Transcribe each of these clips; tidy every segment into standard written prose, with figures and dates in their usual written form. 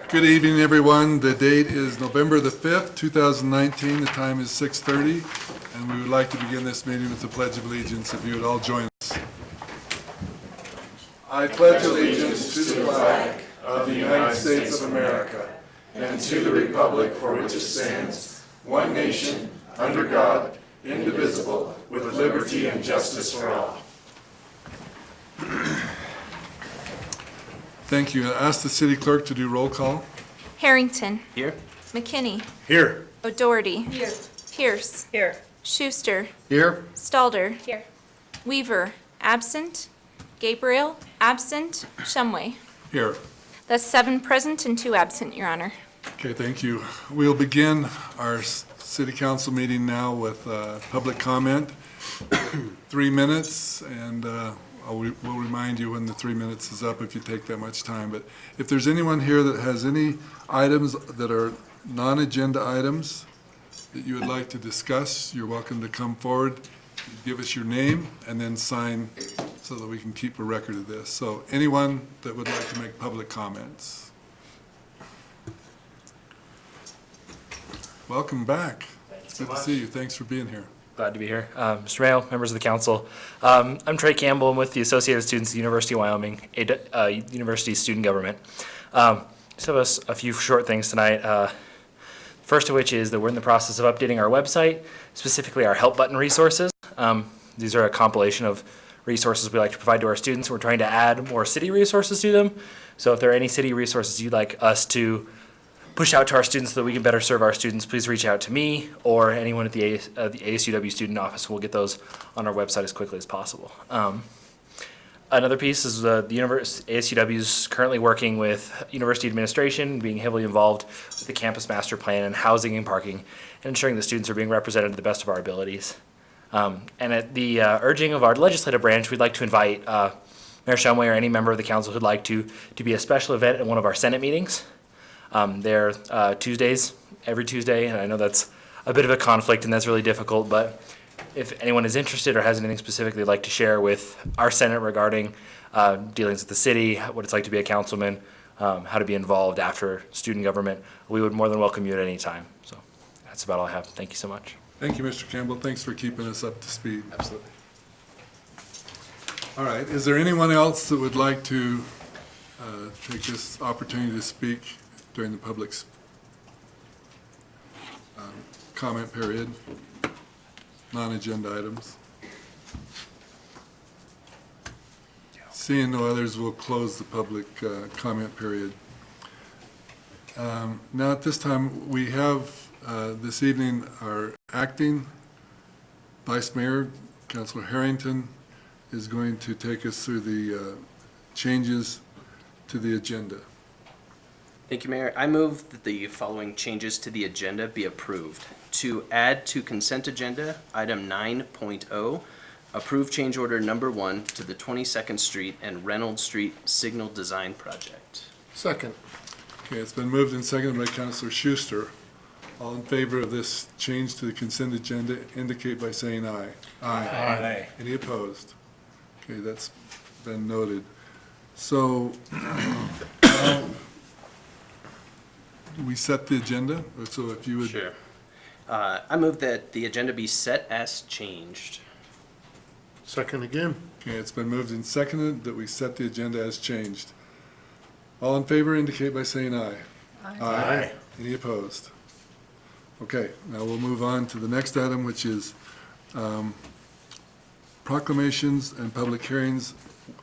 Good evening, everyone. The date is November the 5th, 2019. The time is 6:30, and we would like to begin this meeting with the Pledge of Allegiance, if you would all join us. I pledge allegiance to the flag of the United States of America and to the republic for which it stands, one nation, under God, indivisible, with liberty and justice for all. Thank you. I ask the city clerk to do roll call. Harrington. Here. McKinney. Here. O'Doherty. Here. Pierce. Here. Schuster. Here. Stalder. Here. Weaver. Absent. Gabriel. Absent. Shumway. Here. That's 7 present and 2 absent, Your Honor. Okay, thank you. We'll begin our city council meeting now with public comment. 3 minutes, and we'll remind you when the 3 minutes is up if you take that much time. But if there's anyone here that has any items that are non-agenda items that you would like to discuss, you're welcome to come forward, give us your name, and then sign so that we can keep a record of this. So anyone that would like to make public comments. Welcome back. It's good to see you. Thanks for being here. Glad to be here. Mr. Mayo, members of the council. I'm Trey Campbell. I'm with the Associated Students of the University of Wyoming, University Student Government. Just have a few short things tonight. First of which is that we're in the process of updating our website, specifically our help button resources. These are a compilation of resources we like to provide to our students. We're trying to add more city resources to them. So if there are any city resources you'd like us to push out to our students so that we can better serve our students, please reach out to me or anyone at the ASUW student office. We'll get those on our website as quickly as possible. Another piece is the ASUW is currently working with university administration, being heavily involved with the campus master plan and housing and parking, and ensuring the students are being represented to the best of our abilities. And at the urging of our legislative branch, we'd like to invite Mayor Shumway or any member of the council who'd like to be a special event at one of our Senate meetings. They're Tuesdays, every Tuesday, and I know that's a bit of a conflict and that's really difficult, but if anyone is interested or has anything specific they'd like to share with our Senate regarding dealings with the city, what it's like to be a councilman, how to be involved after student government, we would more than welcome you at any time. So that's about all I have. Thank you so much. Thank you, Mr. Campbell. Thanks for keeping us up to speed. Absolutely. All right. Is there anyone else that would like to take this opportunity to speak during the public's comment period? Non-agenda items. Seeing no others, we'll close the public comment period. Now at this time, we have this evening our acting Vice Mayor, Councilor Harrington, is going to take us through the changes to the agenda. Thank you, Mayor. I move that the following changes to the agenda be approved. To add to consent agenda, item 9.0, approve change order number 1 to the 22nd Street and Reynolds Street Signal Design Project. Second. Okay, it's been moved and seconded by Councilor Schuster. All in favor of this change to the consent agenda indicate by saying aye. Aye. Aye. Any opposed? Okay, that's been noted. So we set the agenda, so if you would. Sure. I move that the agenda be set as changed. Second again. Okay, it's been moved and seconded that we set the agenda as changed. All in favor indicate by saying aye. Aye. Aye. Any opposed? Okay, now we'll move on to the next item, which is proclamations and public hearings.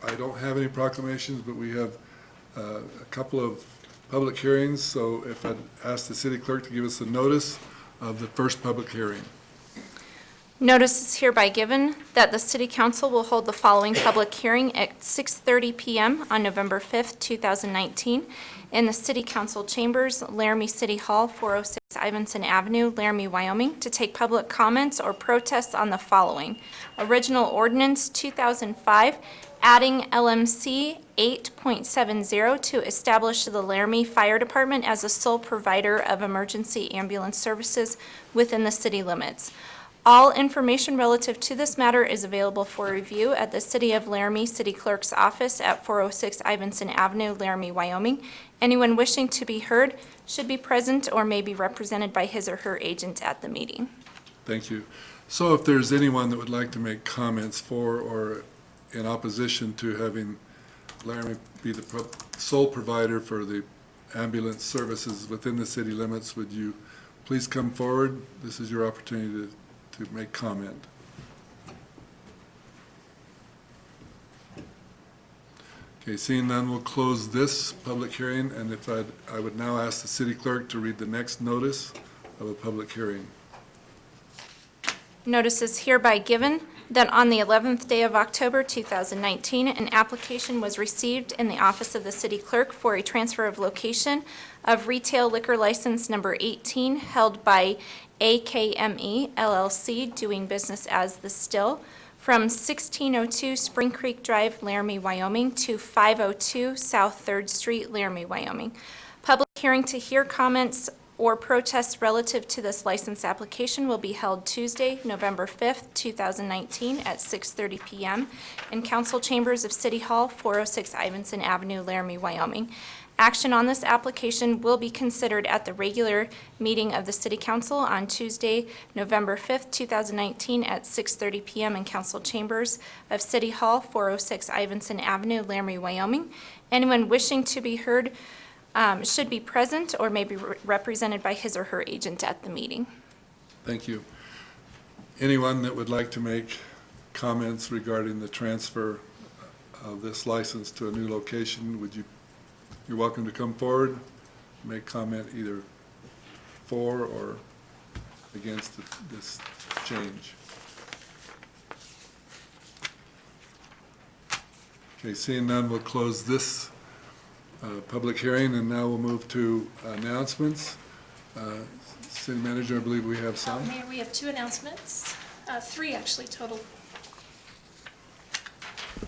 I don't have any proclamations, but we have a couple of public hearings, so if I'd ask the city clerk to give us the notice of the first public hearing. Notice is hereby given that the City Council will hold the following public hearing at 6:30 p.m. on November 5th, 2019 in the City Council Chambers, Laramie City Hall, 406 Ivinson Avenue, Laramie, Wyoming, to take public comments or protests on the following: Original Ordinance 2005, adding LMC 8.70 to establish the Laramie Fire Department as a sole provider of emergency ambulance services within the city limits. All information relative to this matter is available for review at the City of Laramie City Clerk's office at 406 Ivinson Avenue, Laramie, Wyoming. Anyone wishing to be heard should be present or may be represented by his or her agent at the meeting. Thank you. So if there's anyone that would like to make comments for or in opposition to having Laramie be the sole provider for the ambulance services within the city limits, would you please come forward? This is your opportunity to make comment. Okay, seeing none, we'll close this public hearing, and if I would now ask the city clerk to read the next notice of a public hearing. Notice is hereby given that on the 11th day of October 2019, an application was received in the office of the city clerk for a transfer of location of retail liquor license number 18 held by AKME LLC, doing business as The Still, from 1602 Spring Creek Drive, Laramie, Wyoming, to 502 South 3rd Street, Laramie, Wyoming. Public hearing to hear comments or protests relative to this license application will be held Tuesday, November 5th, 2019 at 6:30 p.m. in council chambers of City Hall, 406 Ivinson Avenue, Laramie, Wyoming. Action on this application will be considered at the regular meeting of the City Council on Tuesday, November 5th, 2019 at 6:30 p.m. in council chambers of City Hall, 406 Ivinson Avenue, Laramie, Wyoming. Anyone wishing to be heard should be present or may be represented by his or her agent at the meeting. Thank you. Anyone that would like to make comments regarding the transfer of this license to a new location, you're welcome to come forward, make comment either for or against this change. Okay, seeing none, we'll close this public hearing, and now we'll move to announcements. City Manager, I believe we have some. Mayor, we have 2 announcements, 3 actually total.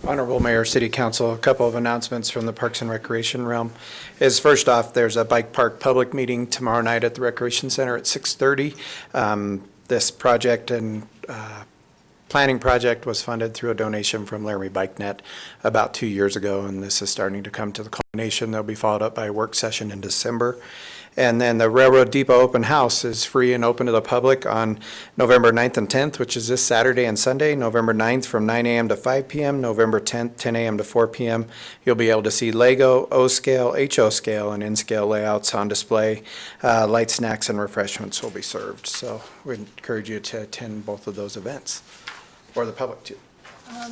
Honorable Mayor, City Council, a couple of announcements from the Parks and Recreation realm is, first off, there's a bike park public meeting tomorrow night at the Recreation Center at 6:30. This project and planning project was funded through a donation from Laramie Bike Net about 2 years ago, and this is starting to come to the culmination. They'll be followed up by a work session in December. And then the Railroad Depot Open House is free and open to the public on November 9th and 10th, which is this Saturday and Sunday. November 9th from 9 a.m. to 5 p.m., November 10th, 10 a.m. to 4 p.m. You'll be able to see Lego, O-scale, HO-scale, and N-scale layouts on display. Light snacks and refreshments will be served. So we encourage you to attend both of those events, or the public too.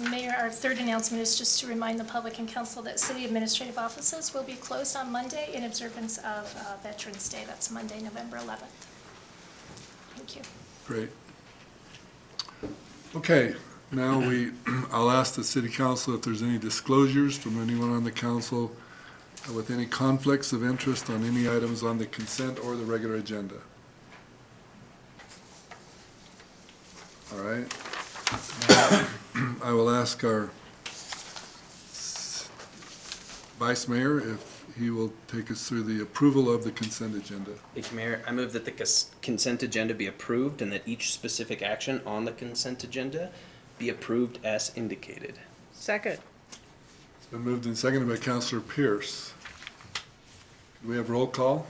Mayor, our 3rd announcement is just to remind the public and council that city administrative offices will be closed on Monday in observance of Veterans Day. That's Monday, November 11th. Thank you. Great. Okay, now I'll ask the City Council if there's any disclosures from anyone on the council with any conflicts of interest on any items on the consent or the regular agenda. All right. I will ask our Vice Mayor if he will take us through the approval of the consent agenda. Thank you, Mayor. I move that the consent agenda be approved and that each specific action on the consent agenda be approved as indicated. Second. It's been moved and seconded by Councilor Pierce. Do we have roll call?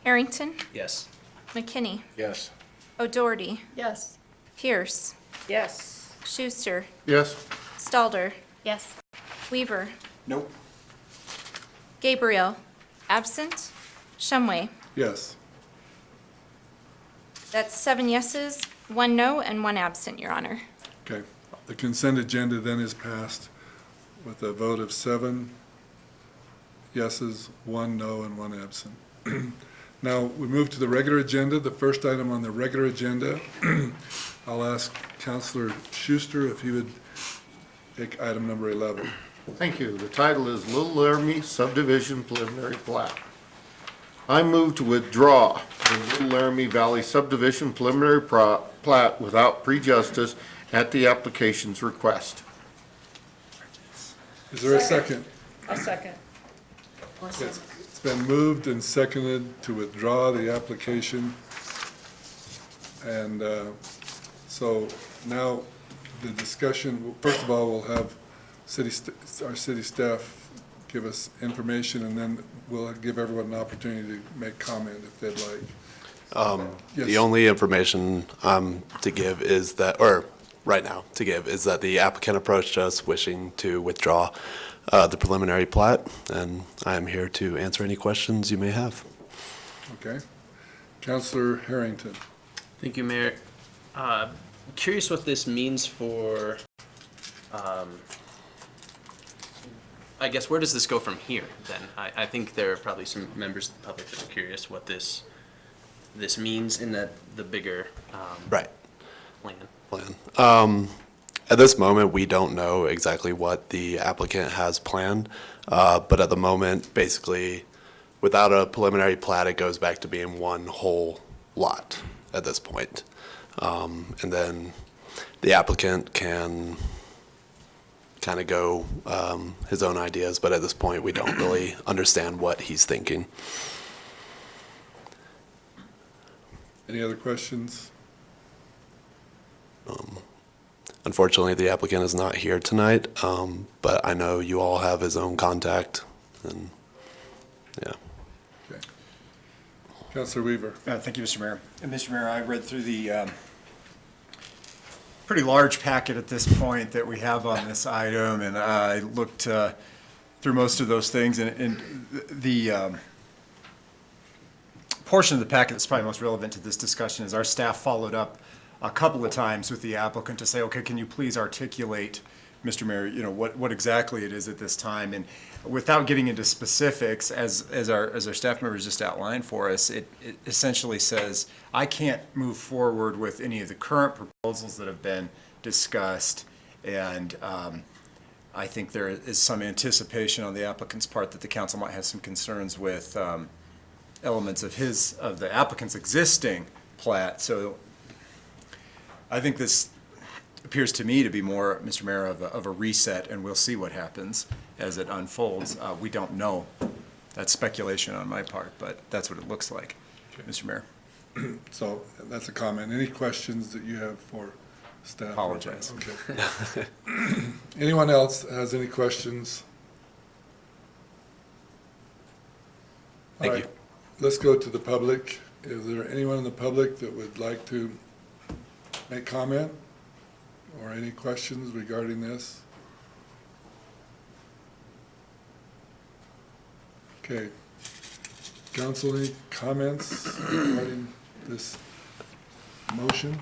Harrington, Yes. McKinney, Yes. O'Doherty, Yes. Pierce, Yes. Schuster, Yes. Stalder, Yes. Weaver, Nope. Gabriel, absent, Shumway. Yes. That's 7 yeses, 1 no, and 1 absent, Your Honor. Okay. The consent agenda then is passed with a vote of 7 yeses, 1 no, and 1 absent. Now, we move to the regular agenda. The first item on the regular agenda, I'll ask Councilor Schuster if he would take item number 11. Thank you. The title is Little Laramie Subdivision Preliminary Plat. I move to withdraw the Little Laramie Valley Subdivision Preliminary Plat without prejudice at the application's request. Is there a second? A second. It's been moved and seconded to withdraw the application. And So now the discussion, first of all, we'll have our city staff give us information, and then we'll give everyone an opportunity to make comment if they'd like. Yes. The only information to give is that, or right now to give, is that the applicant approached us wishing to withdraw the preliminary plat, and I am here to answer any questions you may have. Okay. Counselor Harrington. Thank you, Mayor. Curious what this means for, I guess, where does this go from here, then? I think there are probably some members of the public that are curious what this means in the bigger Right. plan. At this moment, we don't know exactly what the applicant has planned, but at the moment, basically, without a preliminary plat, it goes back to being one whole lot at this point. And then the applicant can kind of go his own ideas, but at this point, we don't really understand what he's thinking. Any other questions? Unfortunately, the applicant is not here tonight, but I know you all have his own contact, and yeah. Okay. Counselor Weaver. Thank you, Mr. Mayor. And Mr. Mayor, I read through the pretty large packet at this point that we have on this item, and I looked through most of those things, and the portion of the packet that's probably most relevant to this discussion is our staff followed up a couple of times with the applicant to say, okay, can you please articulate, Mr. Mayor, you know, what exactly it is at this time? And without getting into specifics, as our staff members just outlined for us, it essentially says, I can't move forward with any of the current proposals that have been discussed, and I think there is some anticipation on the applicant's part that the council might have some concerns with elements of the applicant's existing plat. So I think this appears to me to be more, Mr. Mayor, of a reset, and we'll see what happens as it unfolds. We don't know. That's speculation on my part, but that's what it looks like, Mr. Mayor. So that's a comment. Any questions that you have for staff? Apologize. Okay. Anyone else has any questions? Thank All you. right, let's go to the public. Is there anyone in the public that would like to make comment or any questions regarding this? Okay. Council, any comments regarding this motion?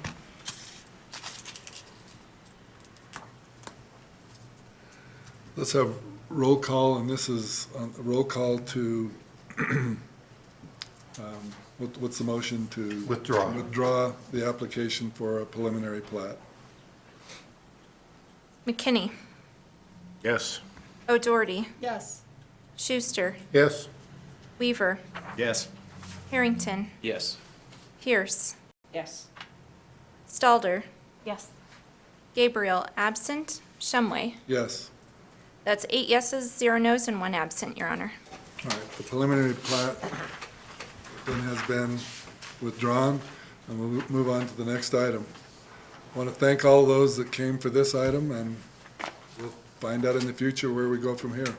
Let's have roll call, and this is a roll call to, what's the motion to? Withdraw. Withdraw the application for a preliminary plat. McKinney, Yes. O'Doherty, Yes. Schuster, Yes. Weaver, Yes. Harrington, Yes. Pierce, Yes. Stalder, Yes. Gabriel, absent, Shumway. Yes. That's 8 yeses, 0 nos, and 1 absent, Your Honor. All right, the preliminary plat then has been withdrawn, and we'll move on to the next item. I want to thank all those that came for this item, and we'll find out in the future where we go from here.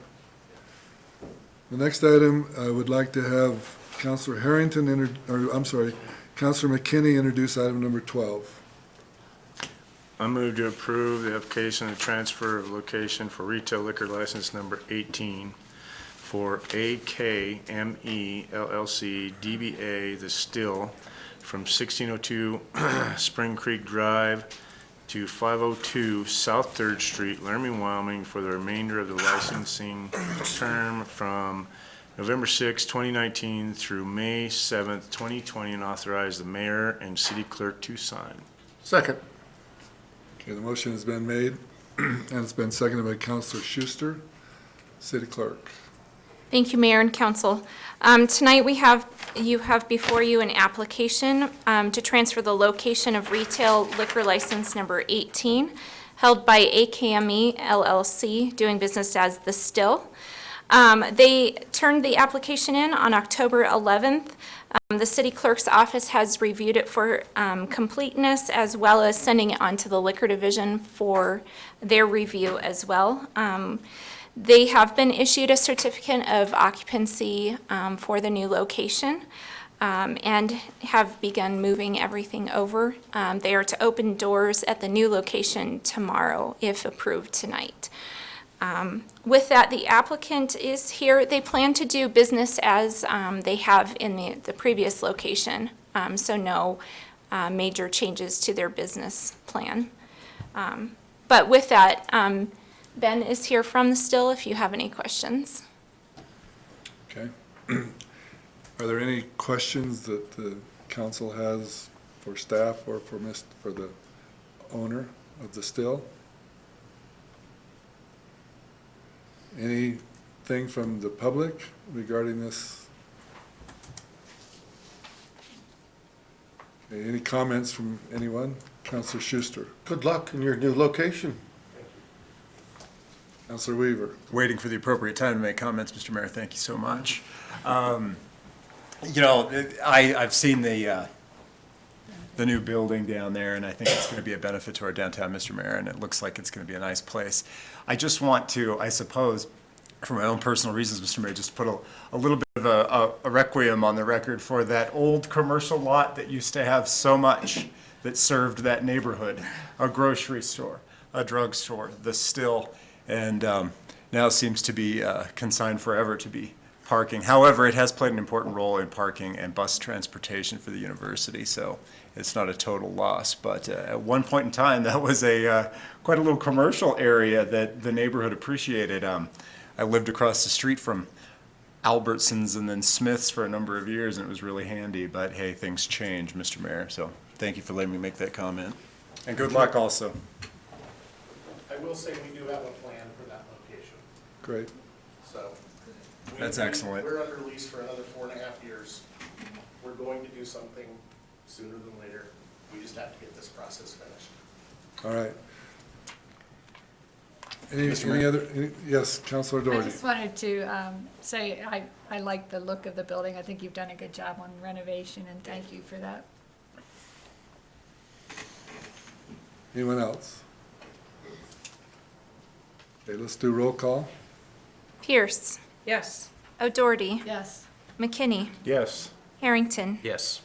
The next item, I would like to have Councilor Harrington, Councilor McKinney introduce item number 12. I move to approve the application and transfer of location for retail liquor license number 18 for AKME LLC DBA The Still from 1602 Spring Creek Drive to 502 South 3rd Street, Laramie, Wyoming, for the remainder of the licensing term from November 6, 2019 through May 7th, 2020, and authorize the mayor and city clerk to sign. Second. Okay, the motion has been made, and it's been seconded by Councilor Schuster, City Clerk. Thank you, Mayor and Council. Tonight, you have before you an application to transfer the location of retail liquor license number 18, held by AKME LLC, doing business as The Still. They turned the application in on October 11th. The city clerk's office has reviewed it for completeness, as well as sending it on to the liquor division for their review as well. They have been issued a certificate of occupancy for the new location and have begun moving everything over. They are to open doors at the new location tomorrow, if approved tonight. With that, the applicant is here. They plan to do business as they have in the previous location, so no major changes to their business plan. But with that, Ben is here from the Still if you have any questions. Okay. Are there any questions that the council has for staff or for the owner of the Still? Anything from the public regarding this? Okay, any comments from anyone? Councilor Schuster. Good luck in your new location. Councilor Weaver. Waiting for the appropriate time to make comments, Mr. Mayor. Thank you so much. I've seen the new building down there, and I think it's going to be a benefit to our downtown, Mr. Mayor, and it looks like it's going to be a nice place. I just want to, I suppose, for my own personal reasons, Mr. Mayor, just put a little bit of a requiem on the record for that old commercial lot that used to have so much that served that neighborhood, a grocery store, a drugstore, the Still, and now seems to be consigned forever to be parking. However, it has played an important role in parking and bus transportation for the university, so it's not a total loss. But at one point in time, that was quite a little commercial area that the neighborhood appreciated. I lived across the street from Albertsons and then Smith's for a number of years, and it was really handy. But hey, things change, Mr. Mayor, so thank you for letting me make that comment. And good luck also. I will say we do have a plan for that location, Great. so. That's excellent. We're under lease for another 4.5 years. We're going to do something sooner than later. We just have to get this process finished. All right. Any other, yes, Councilor I Doherty. just wanted to say I like the look of the building. I think you've done a good job on renovation, and thank you for that. Anyone else? Okay, let's do roll call. Pierce, Yes. O'Doherty, Yes. McKinney, Yes. Harrington, Yes.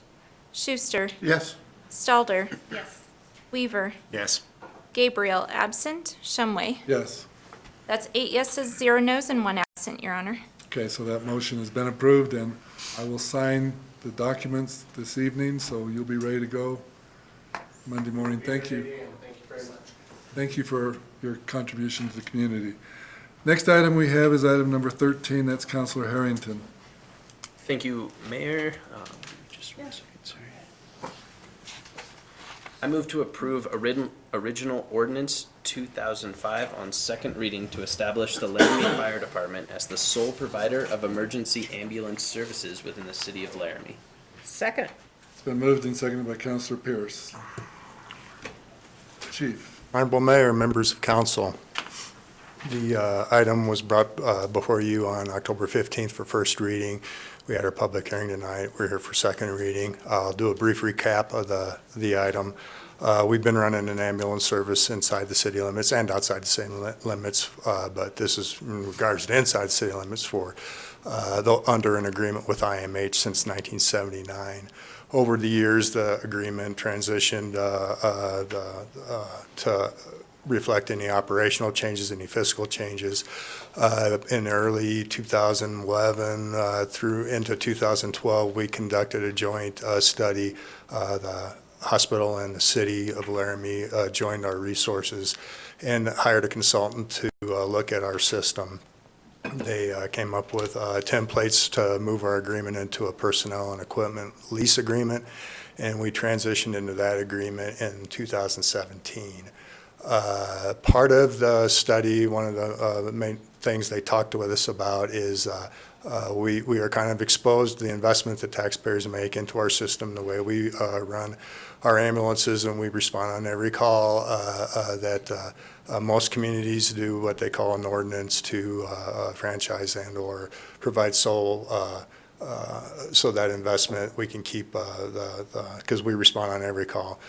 Schuster, Yes. Stalder, Yes. Weaver, Yes. Gabriel, absent, Shumway. Yes. That's 8 yeses, 0 nos, and 1 absent, Your Honor. Okay, so that motion has been approved, and I will sign the documents this evening, so you'll be ready to go Monday morning. Thank you. Thank you very much. Thank you for your contribution to the community. Next item we have is item number 13. That's Councilor Harrington. Thank you, Mayor. Just 1 second, sorry. I move to approve original ordinance 2005 on second reading to establish the Laramie Fire Department as the sole provider of emergency ambulance services within the city of Laramie. Second. It's been moved and seconded by Councilor Pierce. Chief. Honorable Mayor, members of council, the item was brought before you on October 15th for first reading. We had our public hearing tonight. We're here for second reading. I'll do a brief recap of the item. We've been running an ambulance service inside the city limits and outside the city limits, but this is in regards to inside city limits under an agreement with IMH since 1979. Over the years, the agreement transitioned to reflect any operational changes, any fiscal changes. In early 2011 through into 2012, we conducted a joint study. The hospital and the city of Laramie joined our resources and hired a consultant to look at our system. They came up with templates to move our agreement into a personnel and equipment lease agreement, and we transitioned into that agreement in 2017. Part of the study, one of the main things they talked with us about is we are kind of exposed to the investment that taxpayers make into our system, the way we run our ambulances, and we respond on every call that most communities do what they call an ordinance to franchise and/or provide sole so that investment we can keep because we respond on every call.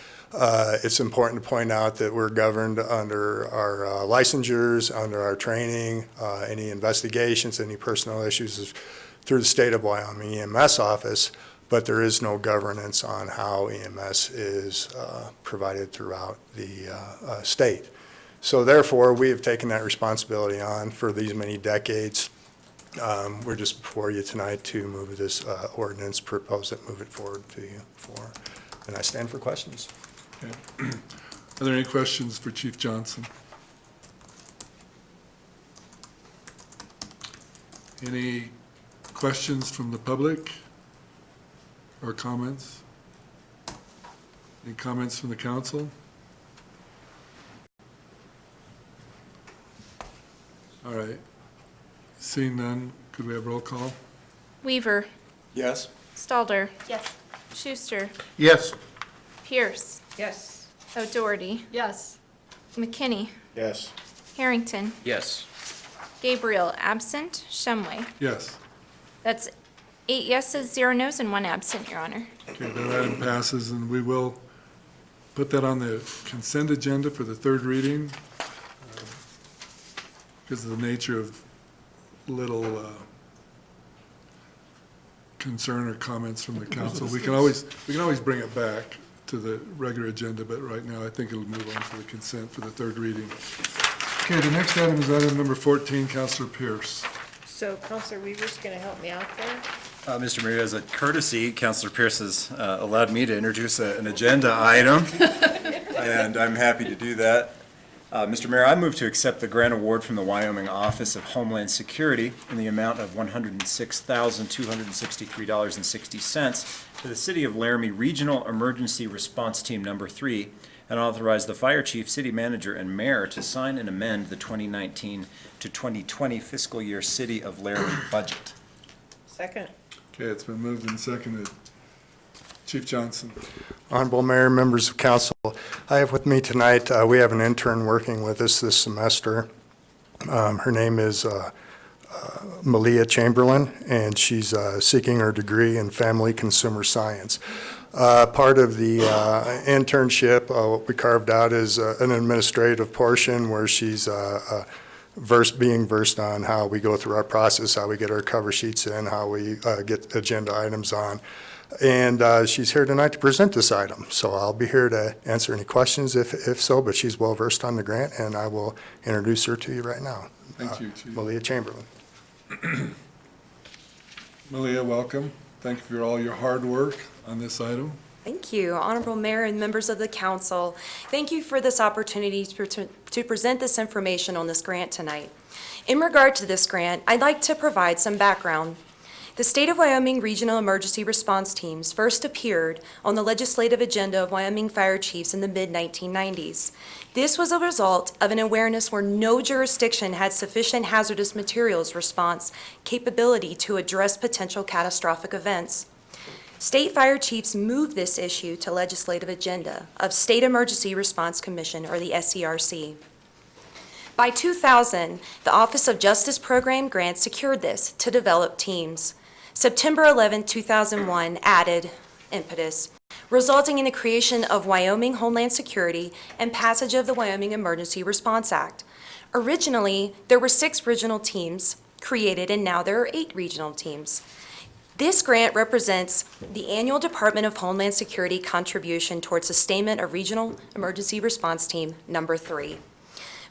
It's important to point out that we're governed under our licensures, under our training, any investigations, any personnel issues is through the State of Wyoming EMS office, but there is no governance on how EMS is provided throughout the state. So therefore, we have taken that responsibility on for these many decades. We're just before you tonight to move this ordinance, propose it, move it forward to you for, and I stand for questions. Okay. Are there any questions for Chief Johnson? Any questions from the public or comments? Any comments from the council? All right. Seeing none, could we have roll call? Weaver. Yes. Stalder. Yes. Schuster. Yes. Pierce. Yes. O'Doherty. Yes. McKinney. Yes. Harrington. Yes. Gabriel, absent. Shumway. Yes. That's 8 yeses, 0 nos, and 1 absent, Your Honor. Okay, that item passes, and we will put that on the consent agenda for the third reading because of the nature of little concern or comments from the council. We can always bring it back to the regular agenda, but right now I think it'll move on to the consent for the third reading. Okay, the next item is item number 14, Councilor Pierce. So Counselor Weaver's going to help me out there? Mr. Mayor, as a courtesy, Councilor Pierce has allowed me to introduce an agenda item, and I'm happy to do that. Mr. Mayor, I move to accept the grant award from the Wyoming Office of Homeland Security in the amount of $106,263.60 to the City of Laramie Regional Emergency Response Team Number 3, and authorize the fire chief, city manager, and mayor to sign and amend the 2019 to 2020 fiscal year City of Laramie budget. Second. Okay, it's been moved and seconded. Chief Johnson. Honorable Mayor, members of council, I have with me tonight, we have an intern working with us this semester. Her name is Malia Chamberlain, and she's seeking her degree in family consumer science. Part of the internship, what we carved out is an administrative portion where she's being versed on how we go through our process, how we get our cover sheets in, how we get agenda items on. And she's here tonight to present this item. So I'll be here to answer any questions if so, but she's well versed on the grant, and I will introduce her to you right now. Thank you, Chief. Malia Chamberlain. Malia, welcome. Thank you for all your hard work on this item. Thank you, Honorable Mayor and members of the council. Thank you for this opportunity to present this information on this grant tonight. In regard to this grant, I'd like to provide some background. The State of Wyoming Regional Emergency Response Teams first appeared on the legislative agenda of Wyoming fire chiefs in the mid-1990s. This was a result of an awareness where no jurisdiction had sufficient hazardous materials response capability to address potential catastrophic events. State fire chiefs moved this issue to legislative agenda of State Emergency Response Commission, or the SERC. By 2000, the Office of Justice Program Grants secured this to develop teams. September 11, 2001 added impetus, resulting in the creation of Wyoming Homeland Security and passage of the Wyoming Emergency Response Act. Originally, there were 6 regional teams created, and now there are 8 regional teams. This grant represents the annual Department of Homeland Security contribution towards sustainment of Regional Emergency Response Team Number 3.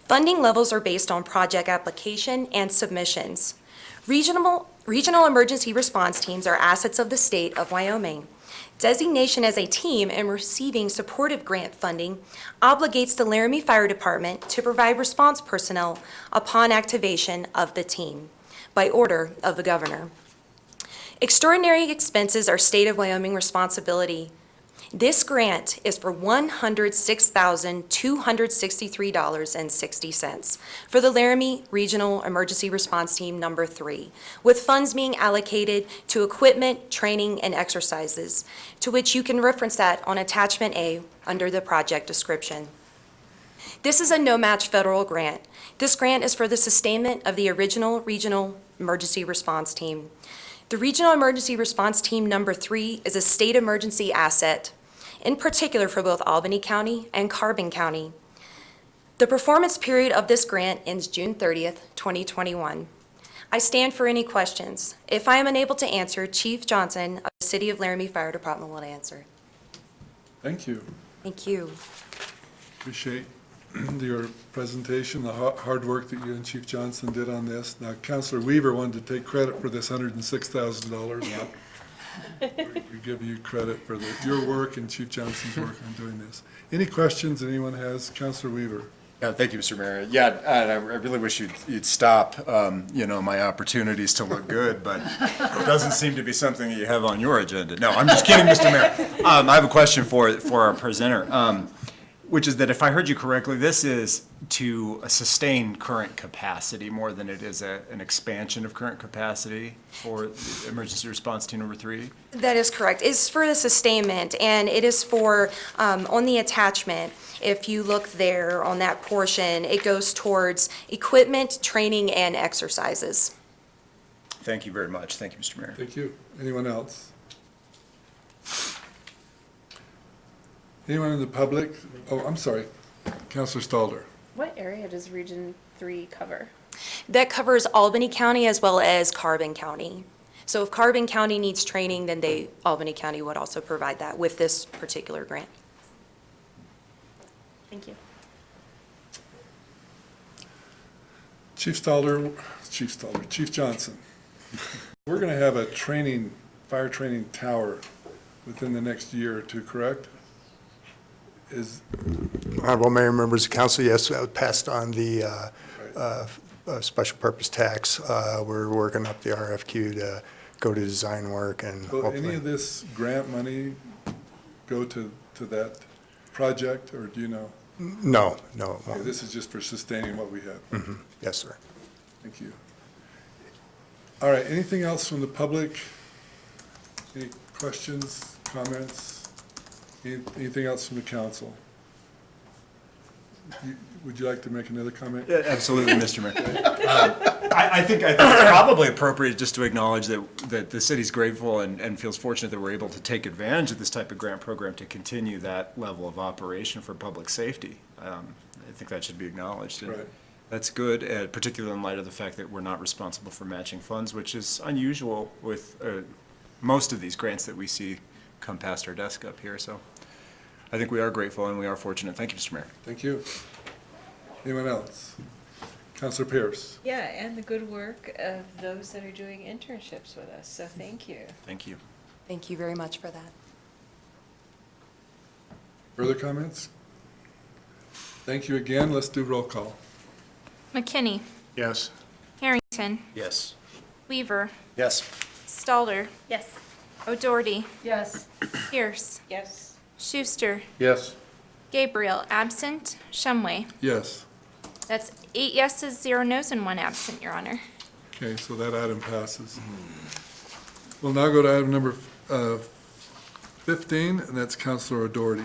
Funding levels are based on project application and submissions. Regional emergency response teams are assets of the state of Wyoming. Designation as a team and receiving supportive grant funding obligates the Laramie Fire Department to provide response personnel upon activation of the team by order of the governor. Extraordinary expenses are state of Wyoming responsibility. This grant is for $106,263.60 for the Laramie Regional Emergency Response Team Number 3, with funds being allocated to equipment, training, and exercises, to which you can reference that on Attachment A under the project description. This is a no-match federal grant. This grant is for the sustainment of the original Regional Emergency Response Team. The Regional Emergency Response Team Number 3 is a state emergency asset, in particular for both Albany County and Carbon County. The performance period of this grant ends June 30th, 2021. I stand for any questions. If I am unable to answer, Chief Johnson of the City of Laramie Fire Department will answer. Thank you. Thank you. Appreciate your presentation, the hard work that you and Chief Johnson did on this. Now, Councilor Weaver wanted to take credit for this $106,000. We give you credit for your work and Chief Johnson's work on doing this. Any questions anyone has? Councilor Weaver. Yeah, thank you, Mr. Mayor. Yeah, I really wish you'd stop, my opportunities to look good, but it doesn't seem to be something that you have on your agenda. No, I'm just kidding, Mr. Mayor. I have a question for our presenter, which is that if I heard you correctly, this is to sustain current capacity more than it is an expansion of current capacity for the Emergency Response Team Number 3? That is correct. It's for the sustainment, and it is for, on the attachment, if you look there on that portion, it goes towards equipment, training, and exercises. Thank you very much. Thank you, Mr. Mayor. Thank you. Anyone else? Anyone in the public? Oh, I'm sorry. Councilor Stalder. What area does Region 3 cover? That covers Albany County as well as Carbon County. So if Carbon County needs training, then Albany County would also provide that with this particular grant. Thank you. Chief Johnson. We're going to have a fire training tower within the next year or two, correct? Honorable Mayor, members of council, yes, passed on the special purpose tax. We're working up the RFQ to go to design work and Will hopefully. any of this grant money go to that project, or do you know? No, it Okay, won't. this is just for sustaining what we have. Yes, sir. Thank you. All right, anything else from the public? Any questions, comments? Anything else from the council? Would you like to make another comment? Yeah, absolutely, Mr. Mayor. I think it's probably appropriate just to acknowledge that the city's grateful and feels fortunate that we're able to take advantage of this type of grant program to continue that level of operation for public safety. I think that should be acknowledged. And Right. that's good, particularly in light of the fact that we're not responsible for matching funds, which is unusual with most of these grants that we see come past our desk up here. So I think we are grateful and we are fortunate. Thank you, Mr. Mayor. Thank you. Anyone else? Councilor Pierce. Yeah, and the good work of those that are doing internships with us, so thank you. Thank you. Thank you very much for that. Further comments? Thank you again. Let's do roll call. McKinney, Yes. Harrington, Yes. Weaver, Yes. Stalder, Yes. O'Doherty, Yes. Pierce, Yes. Schuster, Yes. Gabriel, absent, Shumway. Yes. That's 8 yeses, 0 nos, and 1 absent, Your Honor. Okay, so that item passes. We'll now go to item number 15, and that's Councilor O'Doherty.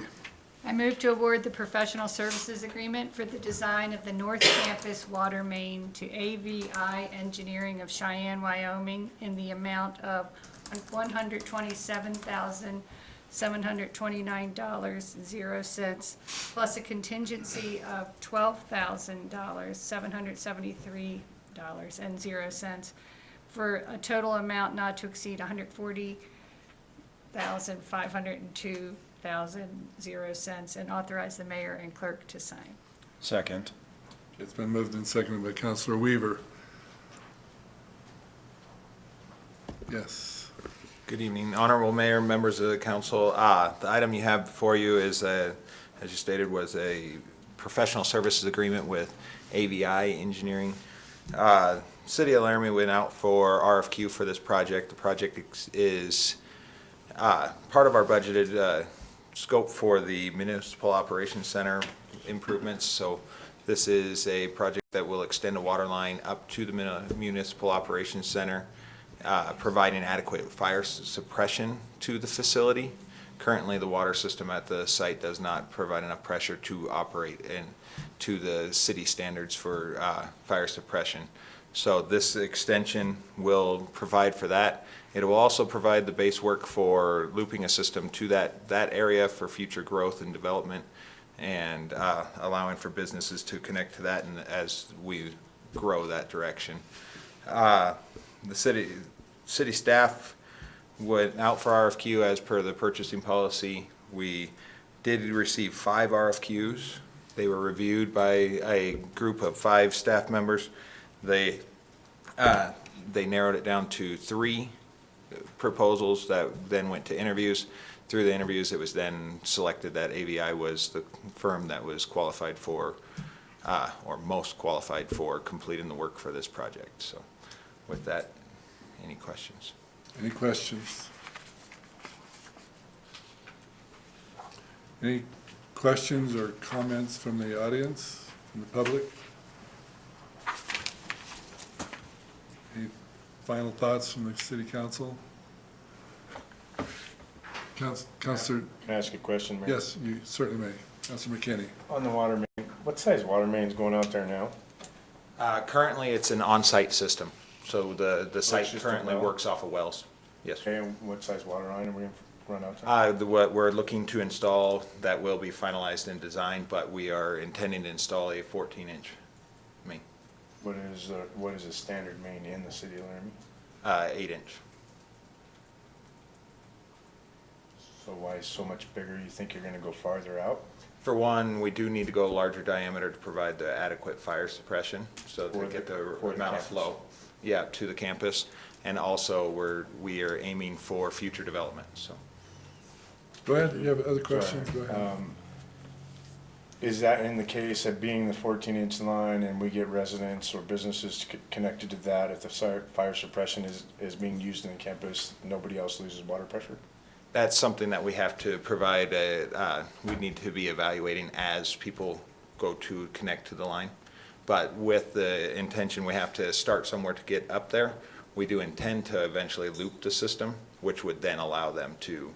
I move to award the professional services agreement for the design of the North Campus water main to AVI Engineering of Cheyenne, Wyoming, in the amount of $127,729.00, plus a contingency of $12,773.00, for a total amount not to exceed $140,502.00, and authorize the mayor and clerk to sign. Second. It's been moved and seconded by Councilor Weaver. Yes. Good evening, Honorable Mayor, members of the council. The item you have before you is, as you stated, was a professional services agreement with AVI Engineering. City of Laramie went out for RFQ for this project. The project is part of our budgeted scope for the Municipal Operations Center improvements. So this is a project that will extend a water line up to the Municipal Operations Center, providing adequate fire suppression to the facility. Currently, the water system at the site does not provide enough pressure to operate to the city standards for fire suppression. So this extension will provide for that. It will also provide the base work for looping a system to that area for future growth and development, and allowing for businesses to connect to that and as we grow that direction. The city staff went out for RFQ as per the purchasing policy. We did receive 5 RFQs. They were reviewed by a group of 5 staff members. They narrowed it down to 3 proposals that then went to interviews. Through the interviews, it was then selected that AVI was the firm that was qualified for, or most qualified for completing the work for this project. So with that, any questions? Any questions? Any questions or comments from the audience, from the public? Any final thoughts from the city council? Councilor, Can I ask a question, Mayor? yes, you certainly may. Councilor McKinney. On the water main, what size water main's going out there now? Currently, it's an on-site system. So the site just a currently well? works off of wells. Yes. Okay, and what size water line are we gonna run out there? What we're looking to install, that will be finalized in design, but we are intending to install a 14-inch main, What is a standard main in the city of Laramie? 8-inch. So why is so much bigger? You think you're gonna go farther out? For one, we do need to go larger diameter to provide the adequate fire suppression, so For to get the the amount of campus. flow. Yeah, to the campus, and also we are aiming for future development, so. Go ahead, you have other questions? Go ahead. Is that in the case of being the 14-inch line and we get residents or businesses connected to that, if the fire suppression is being used in the campus, nobody else loses water pressure? That's something that we have to provide, we need to be evaluating as people go to connect to the line. But with the intention, we have to start somewhere to get up there. We do intend to eventually loop the system, which would then allow them to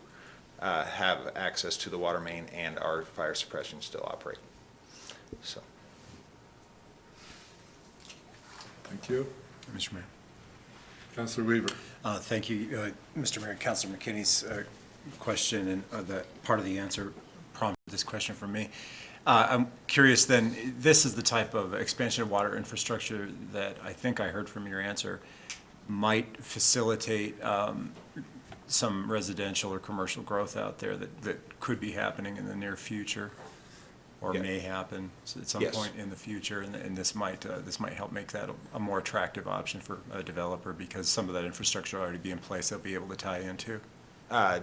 have access to the water main and our fire suppression still operate. So. Thank you. Mr. Mayor. Councilor Weaver. Thank you, Mr. Mayor. Councilor McKinney's question and that part of the answer prompted this question from me. I'm curious then, this is the type of expansion of water infrastructure that I think I heard from your answer might facilitate some residential or commercial growth out there that could be happening in the near future or Yeah. may happen at some Yes. point in the future, and this might help make that a more attractive option for a developer because some of that infrastructure will already be in place they'll be able to tie into.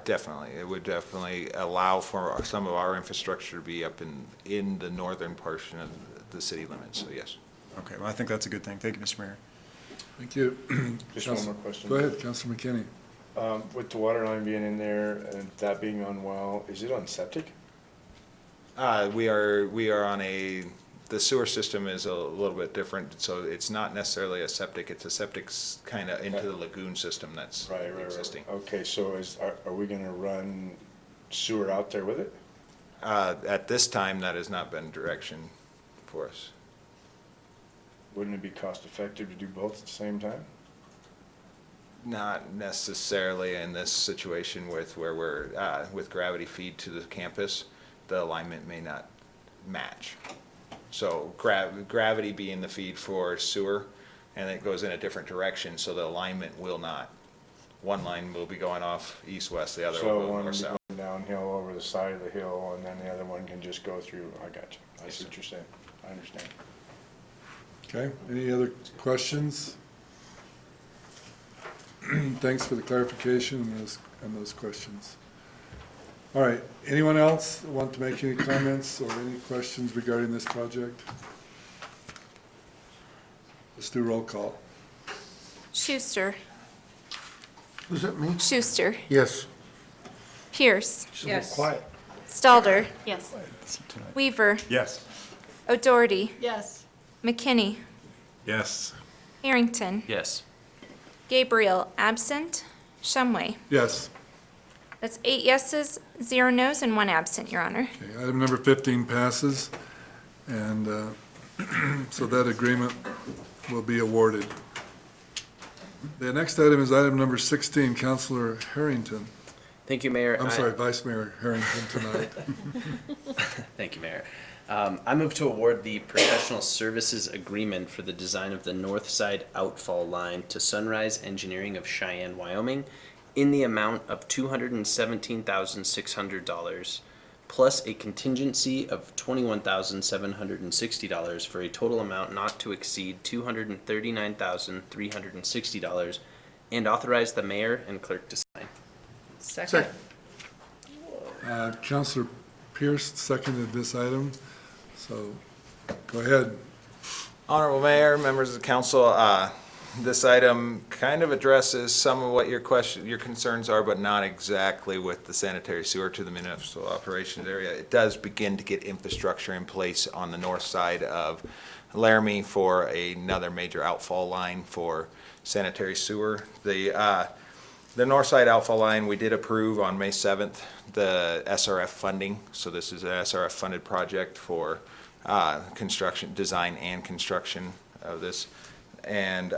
Definitely. It would definitely allow for some of our infrastructure to be up in the northern portion of the city limits, so yes. Okay, well, I think that's a good thing. Thank you, Mr. Mayor. Thank you. Just one more question. Go ahead, Councilor McKinney. With the water line being in there and that being on well, is it on septic? We are on the sewer system is a little bit different, so it's not necessarily a septic, it's a septic's kind of into the lagoon system that's existing. Okay, so are we gonna run sewer out there with it? At this time, that has not been direction for us. Wouldn't it be cost effective to do both at the same time? Not necessarily in this situation with where we're, with gravity feed to the campus, the alignment may not match. So gravity being the feed for sewer, and it goes in a different direction, so the alignment will not. One line will be going off east-west, the other So will go one will be north-south. going downhill over the side of the hill, and then the other one can just go through, I got you, I see what you're saying, I understand. Okay, any other questions? Thanks for the clarification and those questions. All right, anyone else want to make any comments or any questions regarding this project? Let's do roll call. Schuster. Was that me? Schuster. Yes. Pierce. She's a little quiet. Stalder. Yes. Weaver. Yes. O'Doherty. Yes. McKinney. Yes. Harrington. Yes. Gabriel, absent. Shumway. Yes. That's 8 yeses, 0 nos, and 1 absent, Your Honor. Okay, item number 15 passes, and so that agreement will be awarded. The next item is item number 16, Counselor Harrington. Thank you, Mayor. I'm sorry, Vice Mayor Harrington tonight. Thank you, Mayor. I move to award the professional services agreement for the design of the north side outfall line to Sunrise Engineering of Cheyenne, Wyoming, in the amount of $217,600, plus a contingency of $21,760 for a total amount not to exceed $239,360, and authorize the mayor and clerk to sign. Second. Counselor Pierce seconded this item, so go ahead. Honorable Mayor, members of the council, this item kind of addresses some of what your concerns are, but not exactly with the sanitary sewer to the municipal operations area. It does begin to get infrastructure in place on the north side of Laramie for another major outfall line for sanitary sewer. The north side outfall line, we did approve on May 7th, the SRF funding. So this is an SRF funded project for construction, design and construction of this. And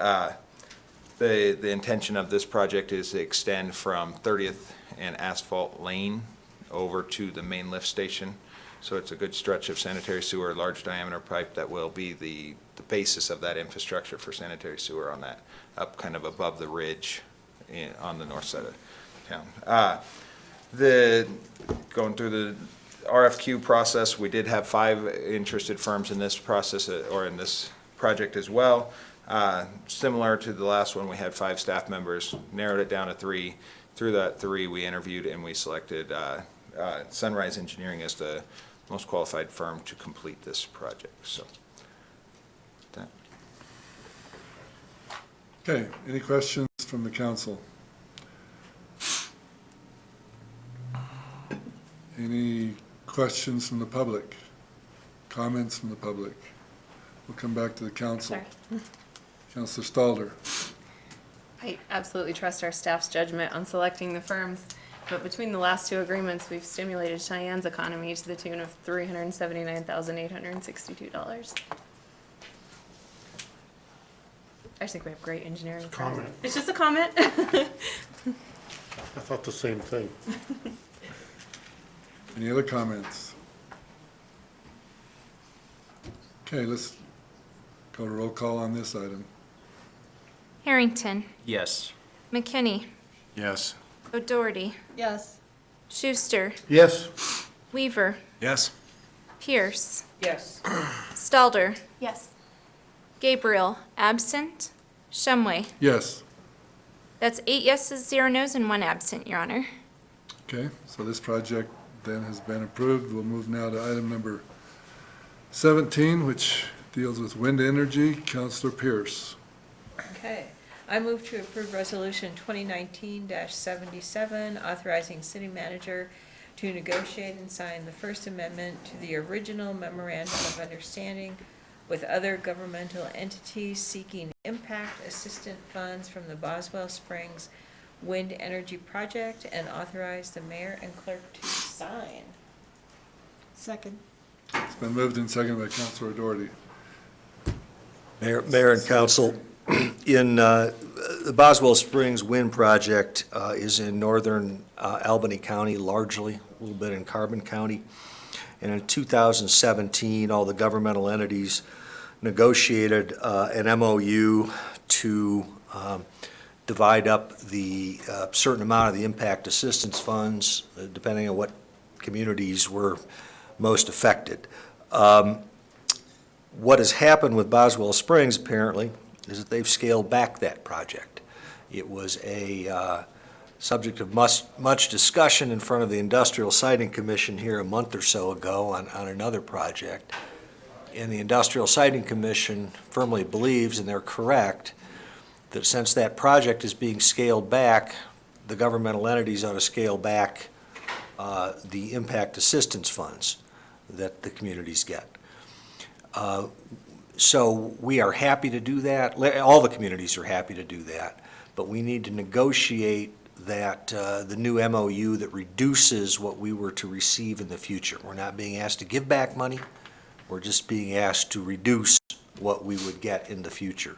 the intention of this project is to extend from 30th and Asphalt Lane over to the main lift station. So it's a good stretch of sanitary sewer, large diameter pipe that will be the basis of that infrastructure for sanitary sewer on that, up kind of above the ridge on the north side of town. Going through the RFQ process, we did have 5 interested firms in this process or in this project as well. Similar to the last one, we had 5 staff members, narrowed it down to 3. Through that 3, we interviewed and we selected Sunrise Engineering as the most qualified firm to complete this project. So, that. Okay, any questions from the council? Any questions from the public? Comments from the public? We'll come back to the council. Sorry. Counselor Stalder. I absolutely trust our staff's judgment on selecting the firms, but between the last 2 agreements, we've stimulated Cheyenne's economy to the tune of $379,862. I just think we have great engineering. Comment. It's just a comment. I thought the same thing. Any other comments? Okay, let's go to roll call on this item. Harrington. Yes. McKinney. Yes. O'Doherty. Yes. Schuster. Yes. Weaver. Yes. Pierce. Yes. Stalder. Yes. Gabriel, absent. Shumway. Yes. That's 8 yeses, 0 nos, and 1 absent, Your Honor. Okay, so this project then has been approved. We'll move now to item number 17, which deals with wind energy. Counselor Pierce. Okay. I move to approve Resolution 2019-77, authorizing city manager to negotiate and sign the First Amendment to the original Memorandum of Understanding with other governmental entities seeking impact assistance funds from the Boswell Springs Wind Energy Project, and authorize the mayor and clerk to sign. Second. It's been moved and seconded by Counselor O'Doherty. Mayor and council, in the Boswell Springs Wind Project is in northern Albany County largely, a little bit in Carbon County. And in 2017, all the governmental entities negotiated an MOU to divide up the certain amount of the impact assistance funds, depending on what communities were most affected. What has happened with Boswell Springs, apparently, is that they've scaled back that project. It was a subject of much discussion in front of the Industrial Siting Commission here a month or so ago on another project. And the Industrial Siting Commission firmly believes, and they're correct, that since that project is being scaled back, the governmental entities ought to scale back the impact assistance funds that the communities get. So we are happy to do that. All the communities are happy to do that, but we need to negotiate that, the new MOU that reduces what we were to receive in the future. We're not being asked to give back money, we're just being asked to reduce what we would get in the future.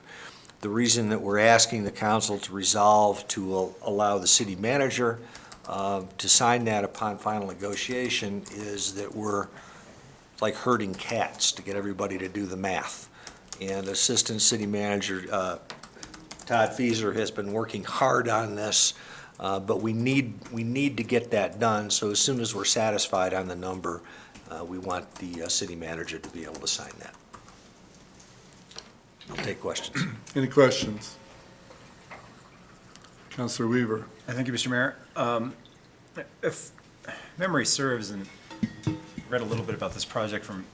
The reason that we're asking the council to resolve to allow the city manager to sign that upon final negotiation is that we're like herding cats to get everybody to do the math. And Assistant City Manager Todd Fieser has been working hard on this, but we need to get that done. So as soon as we're satisfied on the number, we want the city manager to be able to sign that. I'll take questions. Any questions? Councilor Weaver. Thank you, Mr. Mayor. If memory serves, and read a little bit about this project from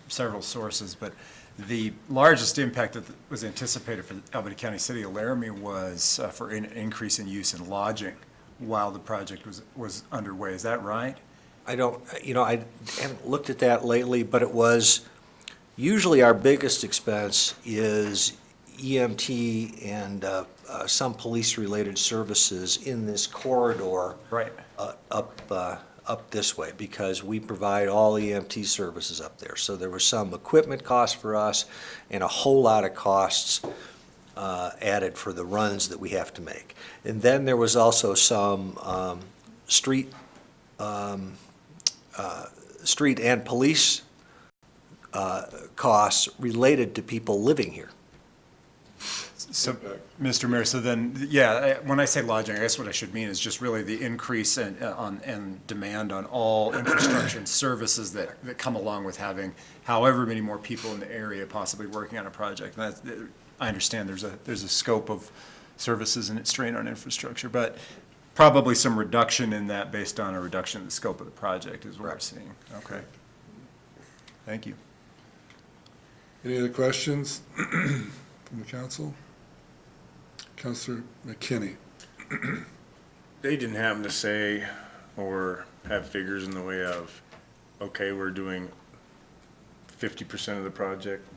several sources, but the largest impact that was anticipated for Albany County City of Laramie was for an increase in use in lodging while the project was underway. Is that right? I don't, I haven't looked at that lately, but it was, usually our biggest expense is EMT and some police-related services in this corridor. Right. Up this way, because we provide all EMT services up there. So there was some equipment costs for us and a whole lot of costs added for the runs that we have to make. And then there was also some street and police costs related to people living here. So, Mr. Mayor, so then, yeah, when I say lodging, I guess what I should mean is just really the increase in demand on all infrastructure and services that come along with having however many more people in the area possibly working on a project. And I understand there's a scope of services and its strain on infrastructure, but probably some reduction in that based on a reduction in the scope of the project is what we're seeing. Okay. Thank you. Any other questions from the council? Councilor McKinney. They didn't happen to say or have figures in the way of, okay, we're doing 50% of the project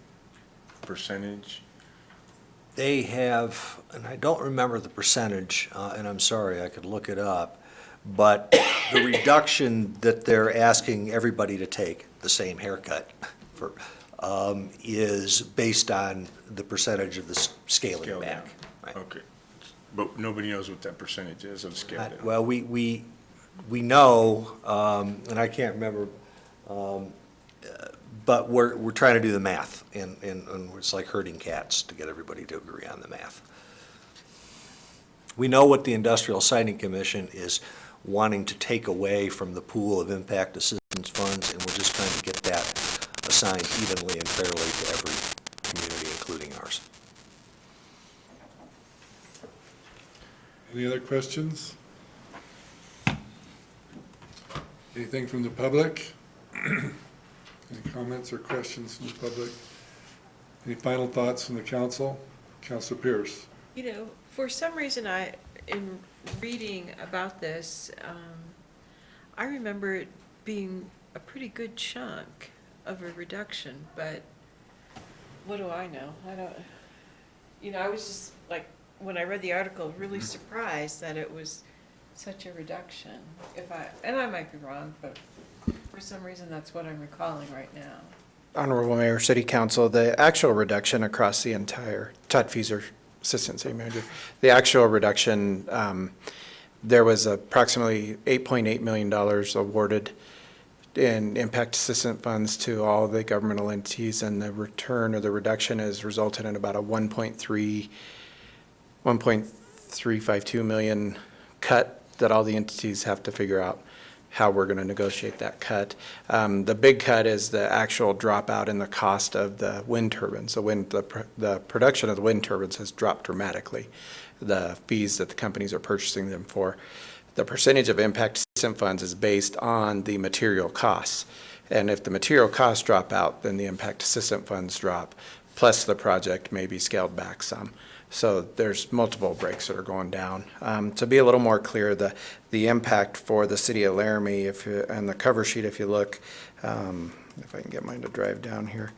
percentage? They have, and I don't remember the percentage, and I'm sorry, I could look it up, but the reduction that they're asking everybody to take, the same haircut, for, is based on the percentage of the scaling Scale back. down. Right. Okay, but nobody knows what that percentage is of scale down. Well, we know, and I can't remember, but we're trying to do the math, and it's like herding cats to get everybody to agree on the math. We know what the Industrial Siting Commission is wanting to take away from the pool of impact assistance funds, and we're just trying to get that assigned evenly and fairly to every community, including ours. Any other questions? Anything from the public? Any comments or questions from the public? Any final thoughts from the council? Councilor Pierce. You know, for some reason, in reading about this, I remember it being a pretty good chunk of a reduction, but what do I know? I don't, I was just like, when I read the article, really surprised that it was such a reduction. And I might be wrong, but for some reason, that's what I'm recalling right now. Honorable Mayor, City Council, the actual reduction across the entire, Todd Fieser, Assistant City Manager, the actual reduction, there was approximately $8.8 million awarded in impact assistance funds to all the governmental entities, and the return or the reduction has resulted in about a 1.352 million cut that all the entities have to figure out how we're going to negotiate that cut. The big cut is the actual dropout in the cost of the wind turbines. The production of the wind turbines has dropped dramatically, the fees that the companies are purchasing them for. The percentage of impact assistance funds is based on the material costs. And if the material costs drop out, then the impact assistance funds drop, plus the project may be scaled back some. So there's multiple breaks that are going down. To be a little more clear, the impact for the city of Laramie, and the cover sheet, if you look, if I can get mine to drive down here.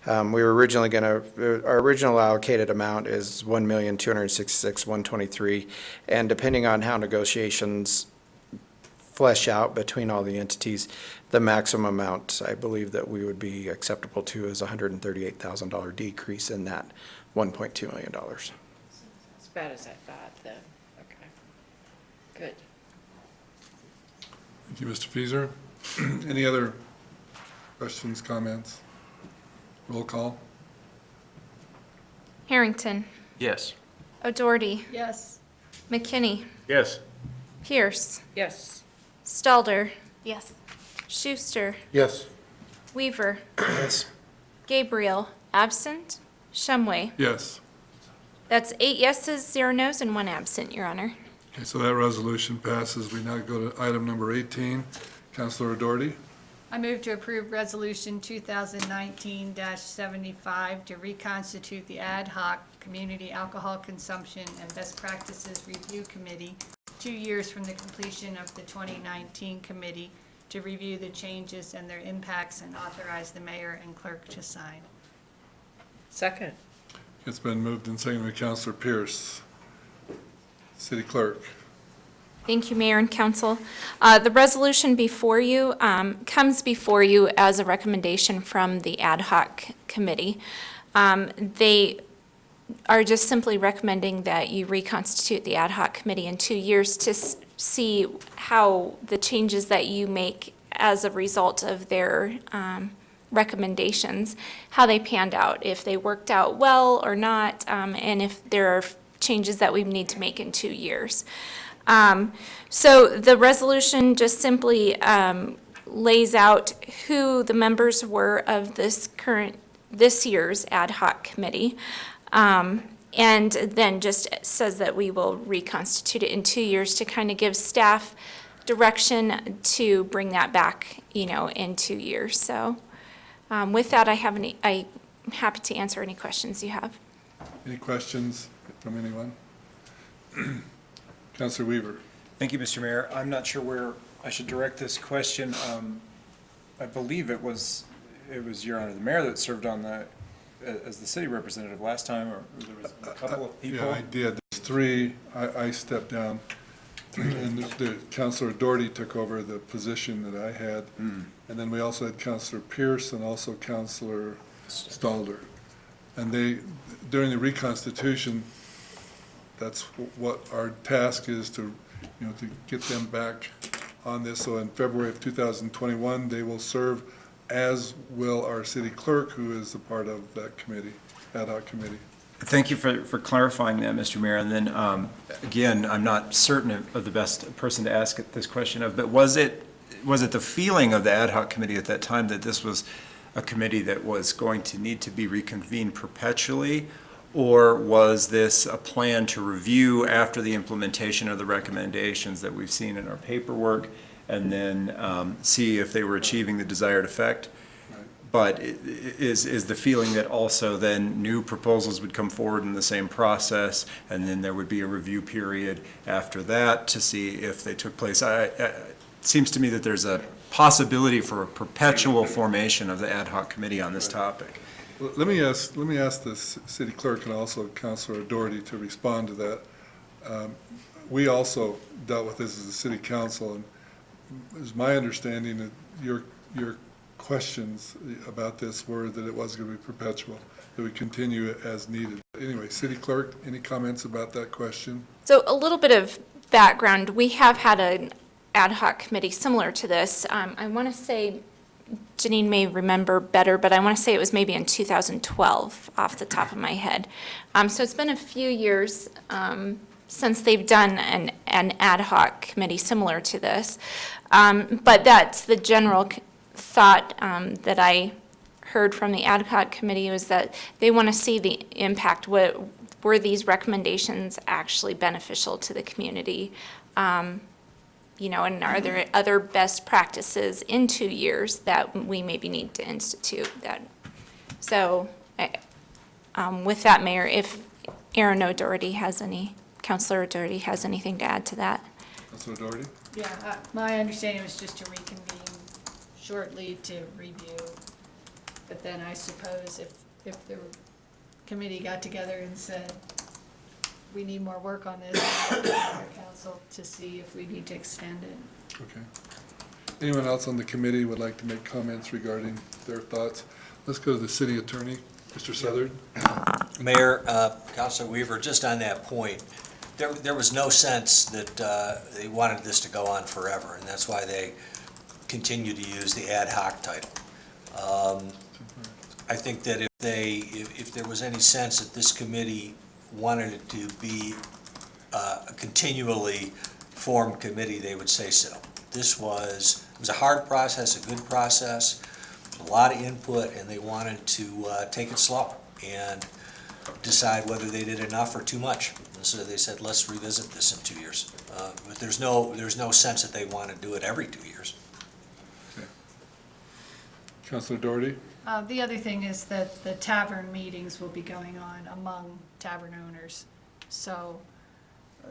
We were originally our original allocated amount is $1,266,123, and depending on how negotiations flesh out between all the entities, the maximum amount I believe that we would be acceptable to is a $138,000 decrease in that $1.2 million. As bad as I thought then. Okay. Good. Thank you, Mr. Feaser. Any other questions, comments? Roll call. Harrington. Yes. O'Doherty. Yes. McKinney. Yes. Pierce. Yes. Stalder. Yes. Schuster. Yes. Weaver. Yes. Gabriel. Absent. Shumway. Yes. That's 8 yeses, 0 nos, and 1 absent, Your Honor. Okay, so that resolution passes. We now go to item number 18. Councilor O'Doherty. I move to approve Resolution 2019-75 to reconstitute the Ad hoc Community Alcohol Consumption and Best Practices Review Committee 2 years from the completion of the 2019 committee to review the changes and their impacts and authorize the mayor and clerk to sign. Second. It's been moved and seconded by Councilor Pierce. City Clerk. Thank you, Mayor and Council. The resolution before you comes before you as a recommendation from the Ad hoc Committee. They are just simply recommending that you reconstitute the Ad hoc Committee in 2 years to see how the changes that you make as a result of their recommendations, how they panned out, if they worked out well or not, and if there are changes that we need to make in 2 years. So the resolution just simply lays out who the members were of this year's ad hoc committee. And then just says that we will reconstitute it in 2 years to kind of give staff direction to bring that back, in 2 years. So with that, I'm happy to answer any questions you have. Any questions from anyone? Councilor Weaver. Thank you, Mr. Mayor. I'm not sure where I should direct this question. I believe it was Your Honor, the mayor that served on as the city representative last time, or there was a couple of people? Yeah, I did. There's 3. I stepped down, and the Councilor Doherty took over the position that I had. And then we also had Councilor Pierce and also Councilor Stalder. And during the reconstitution, that's what our task is to get them back on this. So in February of 2021, they will serve, as will our city clerk, who is a part of that committee, ad hoc committee. Thank you for clarifying that, Mr. Mayor. And then, again, I'm not certain of the best person to ask this question of, but was it the feeling of the ad hoc committee at that time that this was a committee that was going to need to be reconvened perpetually? Or was this a plan to review after the implementation of the recommendations that we've seen in our paperwork and then see if they were achieving the desired effect? Right. But is the feeling that also then new proposals would come forward in the same process and then there would be a review period after that to see if they took place? It seems to me that there's a possibility for a perpetual formation of the ad hoc committee on this topic. Well, let me ask the city clerk and also Councilor Doherty to respond to that. We also dealt with this as a city council, and it's my understanding that your questions about this were that it was going to be perpetual, that we continue as needed. Anyway, city clerk, any comments about that question? So a little bit of background. We have had an ad hoc committee similar to this. I want to say, Janine may remember better, but I want to say it was maybe in 2012 off the top of my head. So it's been a few years since they've done an ad hoc committee similar to this. But that's the general thought that I heard from the ad hoc committee, was that they want to see the impact. Were these recommendations actually beneficial to the community? And are there other best practices in 2 years that we maybe need to institute that? So with that, Mayor, if Aaron O'Doherty has any, Counselor O'Doherty has anything to add to that. Councilor Doherty? Yeah, my understanding was just to reconvene shortly to review. But then I suppose if the committee got together and said, we need more work on this, our council to see if we need to extend it. Okay. Anyone else on the committee would like to make comments regarding their thoughts? Let's go to the city attorney, Mr. Southard. Mayor, Councilor Weaver, just on that point, there was no sense that they wanted this to go on forever, and that's why they continue to use the ad hoc title. I think that if there was any sense that this committee wanted it to be a continually formed committee, they would say so. It was a hard process, a good process, a lot of input, and they wanted to take it slow and decide whether they did enough or too much. And so they said, let's revisit this in 2 years. But there's no sense that they want to do it every 2 years. Okay. Councilor Doherty? The other thing is that the tavern meetings will be going on among tavern owners. So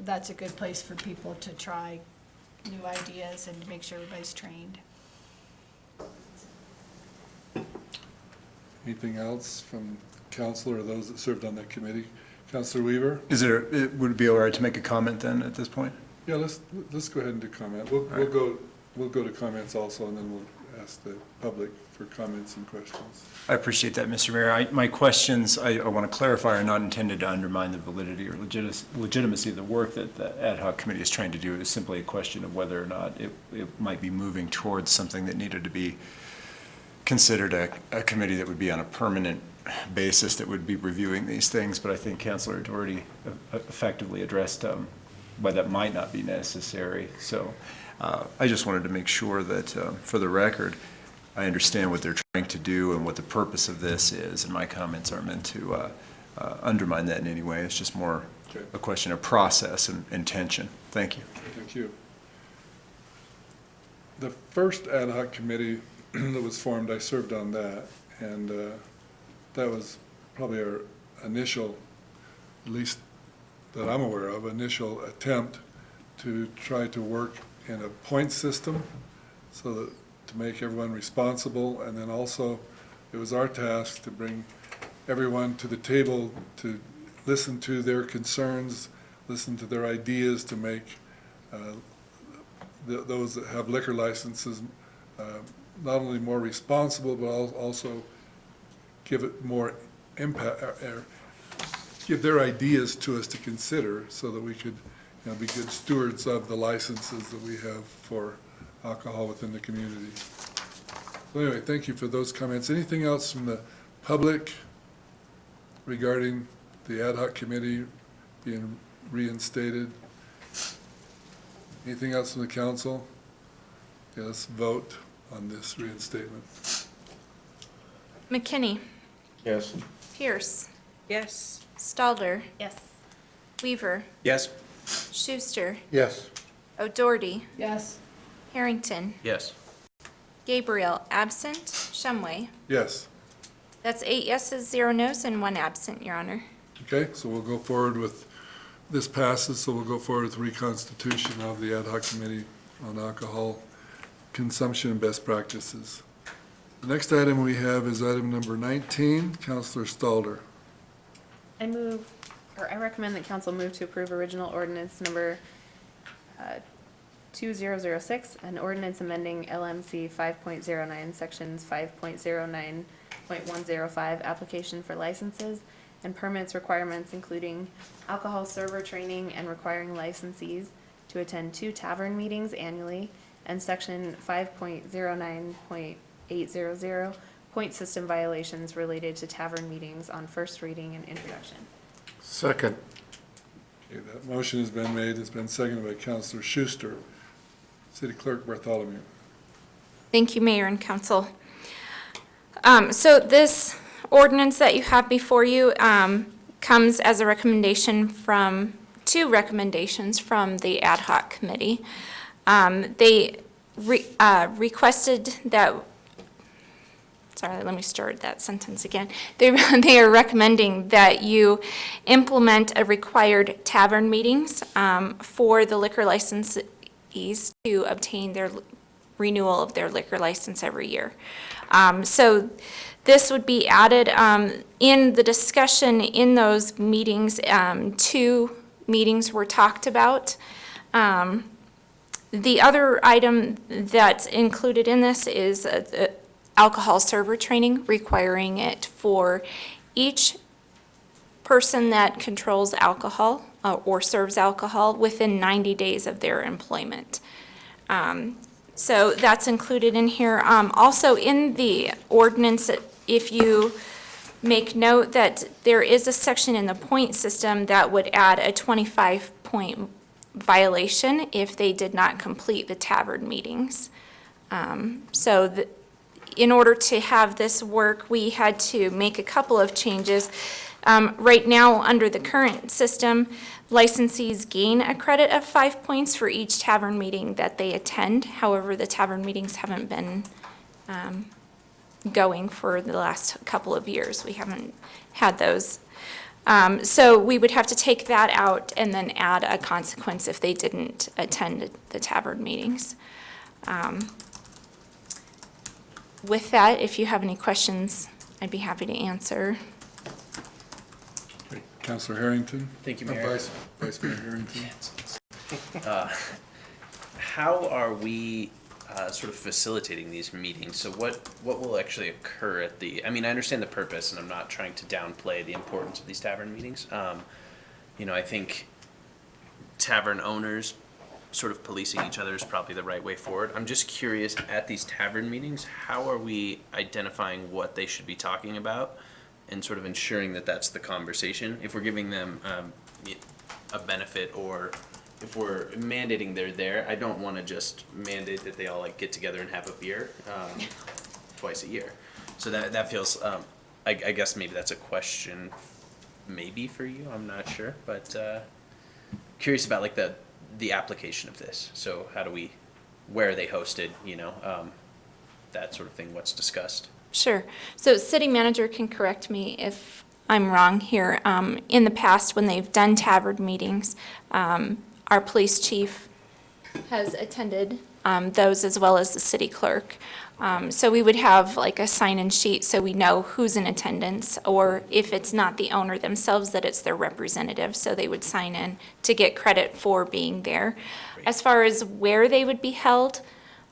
that's a good place for people to try new ideas and to make sure everybody's trained. Anything else from council or those that served on that committee? Councilor Weaver? Would it be all right to make a comment then at this point? Yeah, let's go ahead and do comment. We'll go to comments also, and then we'll ask the public for comments and questions. I appreciate that, Mr. Mayor. My questions, I want to clarify, are not intended to undermine the validity or legitimacy of the work that the ad hoc committee is trying to do. It's simply a question of whether or not it might be moving towards something that needed to be considered a committee that would be on a permanent basis that would be reviewing these things. But I think Councilor Doherty effectively addressed why that might not be necessary. So I just wanted to make sure that, for the record, I understand what they're trying to do and what the purpose of this is, and my comments aren't meant to undermine that in any way. It's just more a question of process and intention. Thank you. Thank you. The first ad hoc committee that was formed, I served on that, and that was probably our initial, at least that I'm aware of, initial attempt to try to work in a point system so that to make everyone responsible, and then also it was our task to bring everyone to the table to listen to their concerns, listen to their ideas to make those that have liquor licenses not only more responsible, but also give it more impact, give their ideas to us to consider so that we could be good stewards of the licenses that we have for alcohol within the community. So anyway, thank you for those comments. Anything else from the public regarding the ad hoc committee being reinstated? Anything else from the council? Okay, let's vote on this reinstatement. McKinney, Yes. Pierce, Yes. Stalder, Yes. Weaver, Yes? Schuster, Yes. O'Doherty, Yes. Harrington, Yes. Gabriel, absent, Shumway. Yes. That's 8 yeses, 0 nos, and 1 absent, Your Honor. Okay, so we'll go forward with, this passes, so we'll go forward with reconstitution of the ad hoc committee on alcohol consumption and best practices. The next item we have is item number 19, Councilor Stalder. I recommend that council move to approve original ordinance number 2006, an ordinance amending LMC 5.09, sections 5.09.105, application for licenses and permits requirements, including alcohol server training and requiring licensees to attend 2 tavern meetings annually, and section 5.09.800, point system violations related to tavern meetings on first reading and introduction. Second. Okay, that motion has been made, it's been seconded by Councilor Schuster. City Clerk Bartholomew. Thank you, Mayor and Council. So this ordinance that you have before you comes as a recommendation from, 2 recommendations from the ad hoc committee. They requested that sorry, let me start that sentence again. They are recommending that you implement a required tavern meetings for the liquor licensees to obtain their renewal of their liquor license every year. So this would be added in the discussion in those meetings. 2 meetings were talked about. The other item that's included in this is alcohol server training, requiring it for each person that controls alcohol or serves alcohol within 90 days of their employment. So that's included in here. Also in the ordinance, if you make note that there is a section in the point system that would add a 25-point violation if they did not complete the tavern meetings. In order to have this work, we had to make a couple of changes. Right now, under the current system, licensees gain a credit of 5 points for each tavern meeting that they attend. However, the tavern meetings haven't been going for the last couple of years. We haven't had those. So we would have to take that out and then add a consequence if they didn't attend the tavern meetings. With that, if you have any questions, I'd be happy to answer. Councilor Harrington? Thank you, Mayor. Vice Mayor Harrington? How are we sort of facilitating these meetings? So what will actually occur at the, I mean, I understand the purpose, and I'm not trying to downplay the importance of these tavern meetings. I think tavern owners sort of policing each other is probably the right way forward. I'm just curious, at these tavern meetings, how are we identifying what they should be talking about and sort of ensuring that that's the conversation? If we're giving them a benefit, or if we're mandating they're there, I don't want to just mandate that they all like get together and have a beer twice a year. So that feels, I guess maybe that's a question maybe for you, I'm not sure, but curious about like the application of this. So where are they hosted, that sort of thing, what's discussed? Sure. So city manager can correct me if I'm wrong here. In the past, when they've done tavern meetings, our police chief has attended those, as well as the city clerk. So we would have like a sign-in sheet so we know who's in attendance, or if it's not the owner themselves, that it's their representative. So they would sign in to get credit for being there. As far as where they would be held,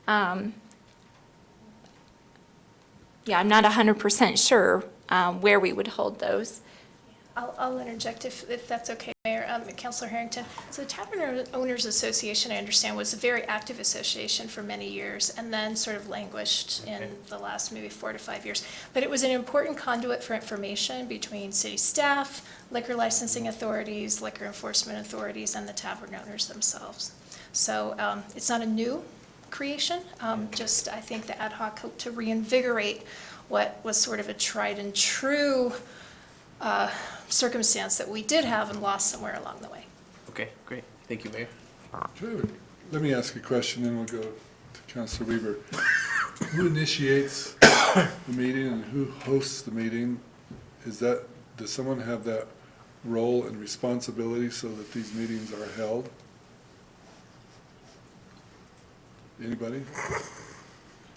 I'm not 100% sure where we would hold those. I'll interject if that's okay, Mayor. Councilor Harrington. So the Tavern Owners Association, I understand, was a very active association for many years and then sort of languished in the last maybe 4 to 5 years. But it was an important conduit for information between city staff, liquor licensing authorities, liquor enforcement authorities, and the tavern owners themselves. So it's not a new creation, just I think the ad hoc hope to reinvigorate what was sort of a tried and true circumstance that we did have and lost somewhere along the way. Okay, great. Thank you, Mayor. Sure. Let me ask a question, then we'll go to Councilor Weaver. Who initiates the meeting and who hosts the meeting? Does someone have that role and responsibility so that these meetings are held? Anybody?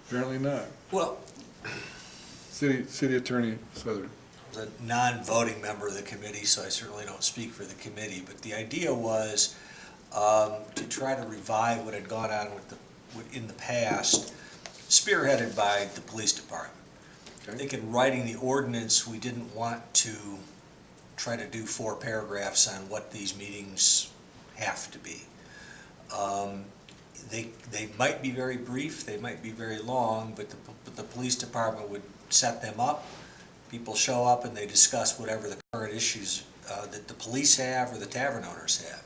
Apparently not. Well, City Attorney Southern. I was a non-voting member of the committee, so I certainly don't speak for the committee, but the idea was to try to revive what had gone on in the past, spearheaded by the police department. I think in writing the ordinance, we didn't want to try to do 4 paragraphs on what these meetings have to be. They might be very brief, they might be very long, but the police department would set them up. People show up and they discuss whatever the current issues that the police have or the tavern owners have.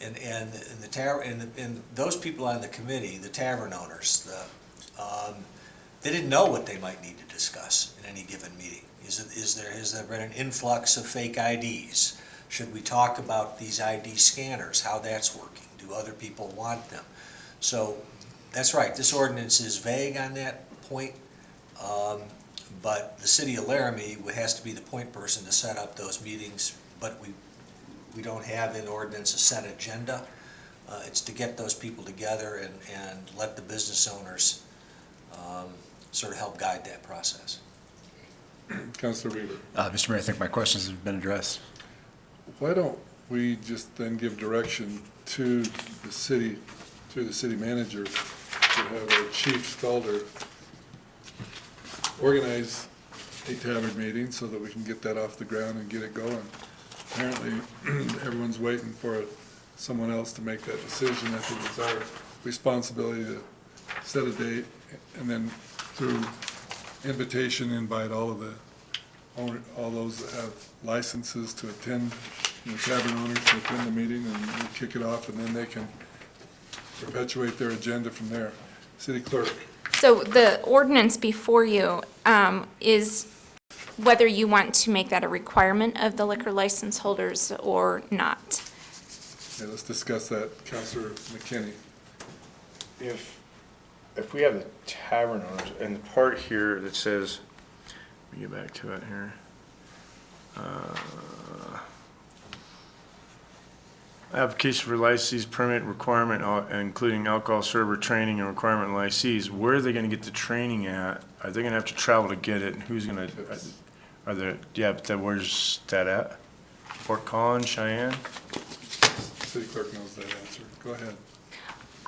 And those people on the committee, the tavern owners, they didn't know what they might need to discuss in any given meeting. Has there been an influx of fake IDs? Should we talk about these ID scanners, how that's working? Do other people want them? So that's right, this ordinance is vague on that point. but the city of Laramie has to be the point person to set up those meetings, but we don't have in ordinance a set agenda. It's to get those people together and let the business owners sort of help guide that process. Councilor Weaver. Mr. Mayor, I think my questions have been addressed. Why don't we just then give direction to the city, through the city manager, to have our chief Stalder organize a tavern meeting so that we can get that off the ground and get it going. Apparently, everyone's waiting for someone else to make that decision. I think it's our responsibility to set a date and then through invitation, invite all those that have licenses to attend, tavern owners to attend the meeting, and we'll kick it off, and then they can perpetuate their agenda from there. City Clerk. So the ordinance before you is whether you want to make that a requirement of the liquor license holders or not. Okay, let's discuss that. Councilor McKinney. If we have the tavern owners, and the part here that says, let me get back to it here. Application for license permit requirement, including alcohol server training and requirement licensees. Where are they gonna get the training at? Are they gonna have to travel to get it? And who's gonna, but then where's that at? Fort Collins, Cheyenne? City Clerk knows that answer. Go ahead.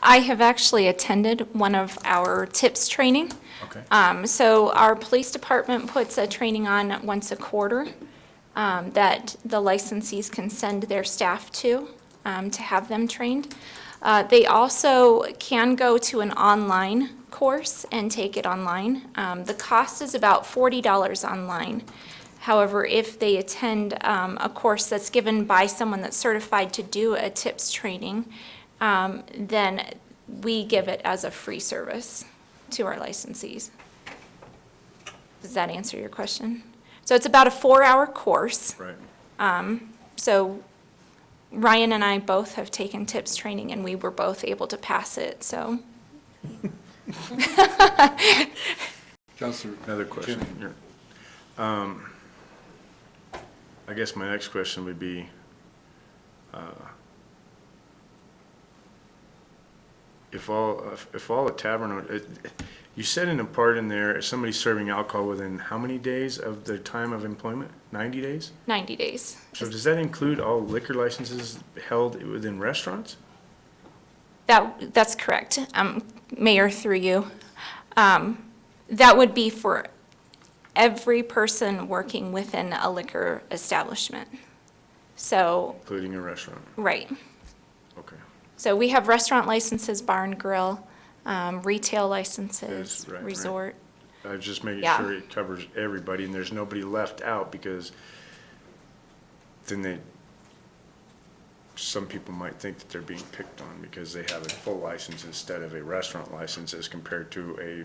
I have actually attended one of our TIPS training. Okay. So our police department puts a training on once a quarter that the licensees can send their staff to have them trained. They also can go to an online course and take it online. The cost is about $40 online. However, if they attend a course that's given by someone that's certified to do a TIPS training, then we give it as a free service to our licensees. Does that answer your question? So it's about a 4-hour course. Right. So Ryan and I both have taken TIPS training and we were both able to pass it, so. Councilor. Another question. I guess my next question would be, if all the tavern owners, you said in a part in there, somebody serving alcohol within how many days of their time of employment? 90 days? 90 days. So does that include all liquor licenses held within restaurants? That's correct. Mayor, through you. That would be for every person working within a liquor establishment. So, Including a restaurant? right. Okay. So we have restaurant licenses, bar and grill, retail licenses, Yes, right. resort. I was just making Yeah. sure it covers everybody and there's nobody left out, because then some people might think that they're being picked on because they have a full license instead of a restaurant license as compared to a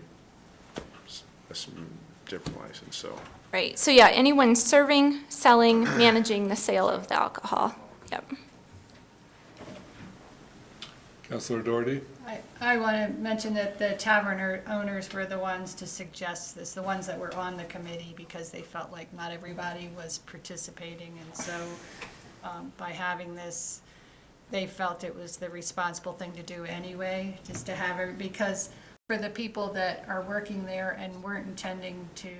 different license, so. Right, so yeah, anyone serving, selling, managing the sale of the alcohol. Yep. Councilor Doherty. I want to mention that the tavern owners were the ones to suggest this, the ones that were on the committee, because they felt like not everybody was participating. And so by having this, they felt it was the responsible thing to do anyway, just to have it, because for the people that are working there and weren't intending to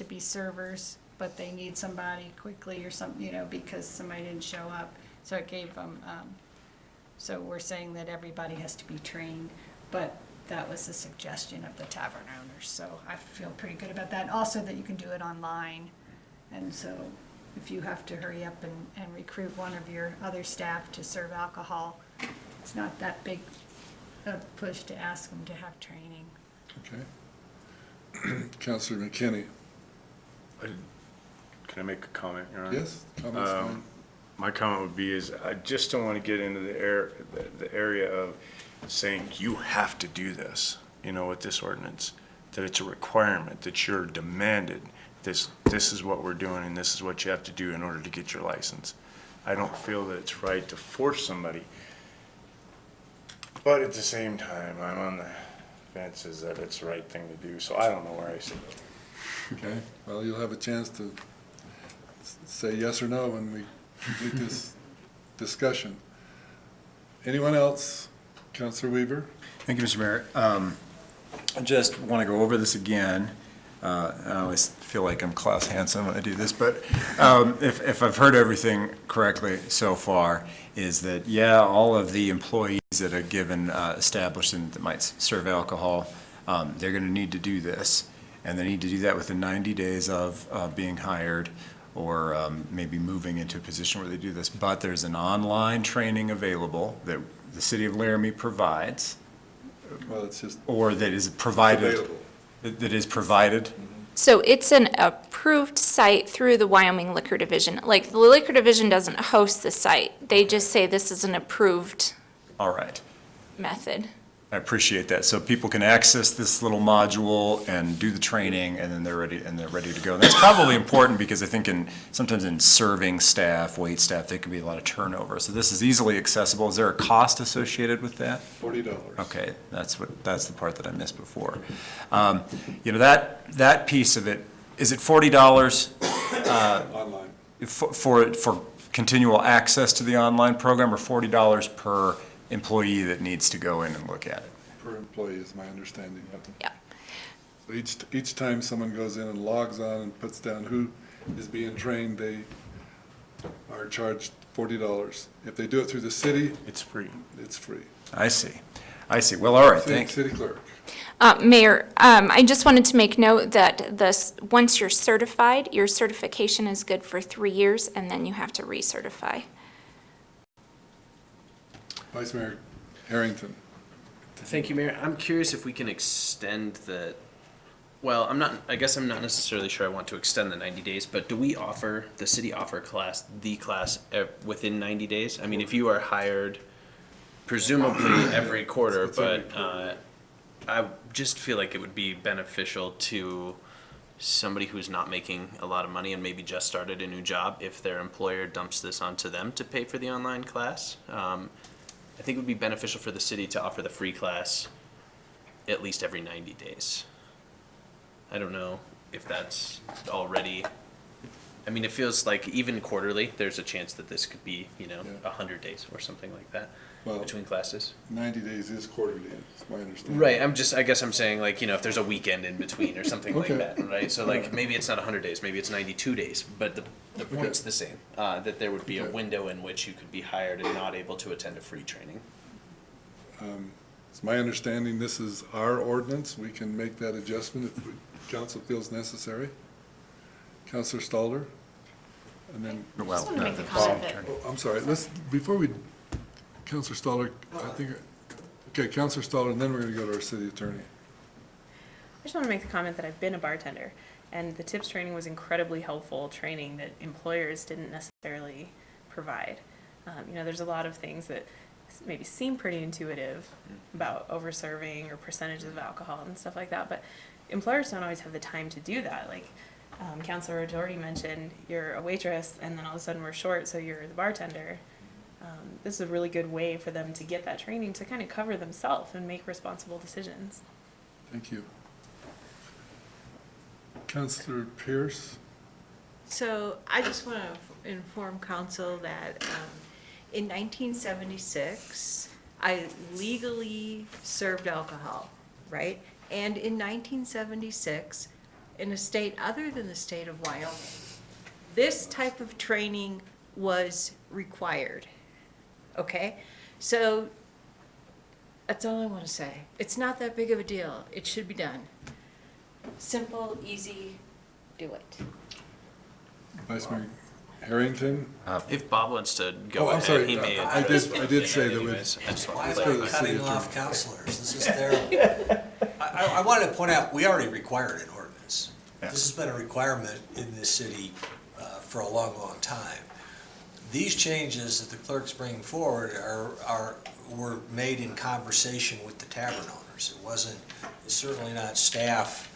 be servers, but they need somebody quickly or something, because somebody didn't show up. So it gave them, so we're saying that everybody has to be trained, but that was the suggestion of the tavern owners. So I feel pretty good about that. Also that you can do it online. And so if you have to hurry up and recruit one of your other staff to serve alcohol, it's not that big a push to ask them to have training. Okay. Councilor McKinney. Can I make a comment, Your Honor? Yes, comments fine. My comment would be is I just don't want to get into the area of saying you have to do this, with this ordinance, that it's a requirement, that you're demanded, this is what we're doing and this is what you have to do in order to get your license. I don't feel that it's right to force somebody. But at the same time, I'm on the fence is that it's the right thing to do, so I don't know where I sit. Okay, well, you'll have a chance to say yes or no when we complete this discussion. Anyone else? Counselor Weaver? Thank you, Mr. Mayor. I just want to go over this again. I always feel like I'm Klaus Hansen when I do this, but if I've heard everything correctly so far, is that, yeah, all of the employees that are given establishment that might serve alcohol, they're going to need to do this, and they need to do that within 90 days of being hired, or maybe moving into a position where they do this. But there's an online training available that the city of Laramie provides, Well, it's just or that is provided. available. That is provided. So it's an approved site through the Wyoming Liquor Division. Like, the Liquor Division doesn't host the site. They just say this is an approved All right. method. I appreciate that. So people can access this little module and do the training, and then they're ready to go. And that's probably important because I think sometimes in serving staff, wait staff, there can be a lot of turnover. So this is easily accessible. Is there a cost associated with that? $40. Okay, that's the part that I missed before. That piece of it, is it $40 Online. for continual access to the online program, or $40 per employee that needs to go in and look at it? Per employee is my understanding. Yeah. So each time someone goes in and logs on and puts down who is being trained, they are charged $40. If they do it through the city, It's free. it's free. I see. Well, all right, City- thank you. City clerk. Mayor, I just wanted to make note that once you're certified, your certification is good for 3 years, and then you have to recertify. Vice Mayor Harrington. Thank you, Mayor. I'm curious if we can extend well, I guess I'm not necessarily sure I want to extend the 90 days, but do the city offer the class within 90 days? I mean, if you are hired presumably every quarter, It's every but I just feel like it would be beneficial to somebody who's not making a lot of money and maybe just started a new job if their employer dumps this onto them to pay for the online class. I think it would be beneficial for the city to offer the free class at least every 90 days. I don't know if that's already, I mean, it feels like even quarterly, there's a chance that this could be, 100 days or something like that Well, between classes. 90 days is quarterly, is my understanding. Right, I guess I'm saying like, if there's a weekend in between or something like Okay. that, right? So like, maybe it's not 100 days, maybe it's 92 days, but the point's the same, that there would be a Okay. window in which you could be hired and not able to attend a free training. It's my understanding this is our ordinance. We can make that adjustment if council feels necessary. Counselor Stalder? And then, Well, just want to make the no, comment that oh, I'm sorry, before we, Counselor Stalder, Counselor Stalder, and then we're gonna go to our city attorney. I just want to make the comment that I've been a bartender, and the tips training was incredibly helpful training that employers didn't necessarily provide. There's a lot of things that maybe seem pretty intuitive about over-serving or percentages of alcohol and stuff like that, but employers don't always have the time to do that. Like Councilor Doherty mentioned, you're a waitress, and then all of a sudden we're short, so you're the bartender. This is a really good way for them to get that training to kind of cover themselves and make responsible decisions. Thank you. Counselor Pierce? So I just want to inform council that in 1976, I legally served alcohol, right? And in 1976, in a state other than the state of Wyoming, this type of training was required, okay? So that's all I want to say. It's not that big of a deal. It should be done. Simple, easy, do it. Vice Mayor Harrington? If Bob wants to go Oh, I'm ahead, sorry. he may. I did say that we'd. Anyways, I just Why want is to Go to it the clarify. city cutting off attorney. counselors? This is terrible. I wanted to point out, we already require it in ordinance. Yeah. This has been a requirement in this city for a long, long time. These changes that the clerk's bringing forward were made in conversation with the tavern owners. It's certainly not staff.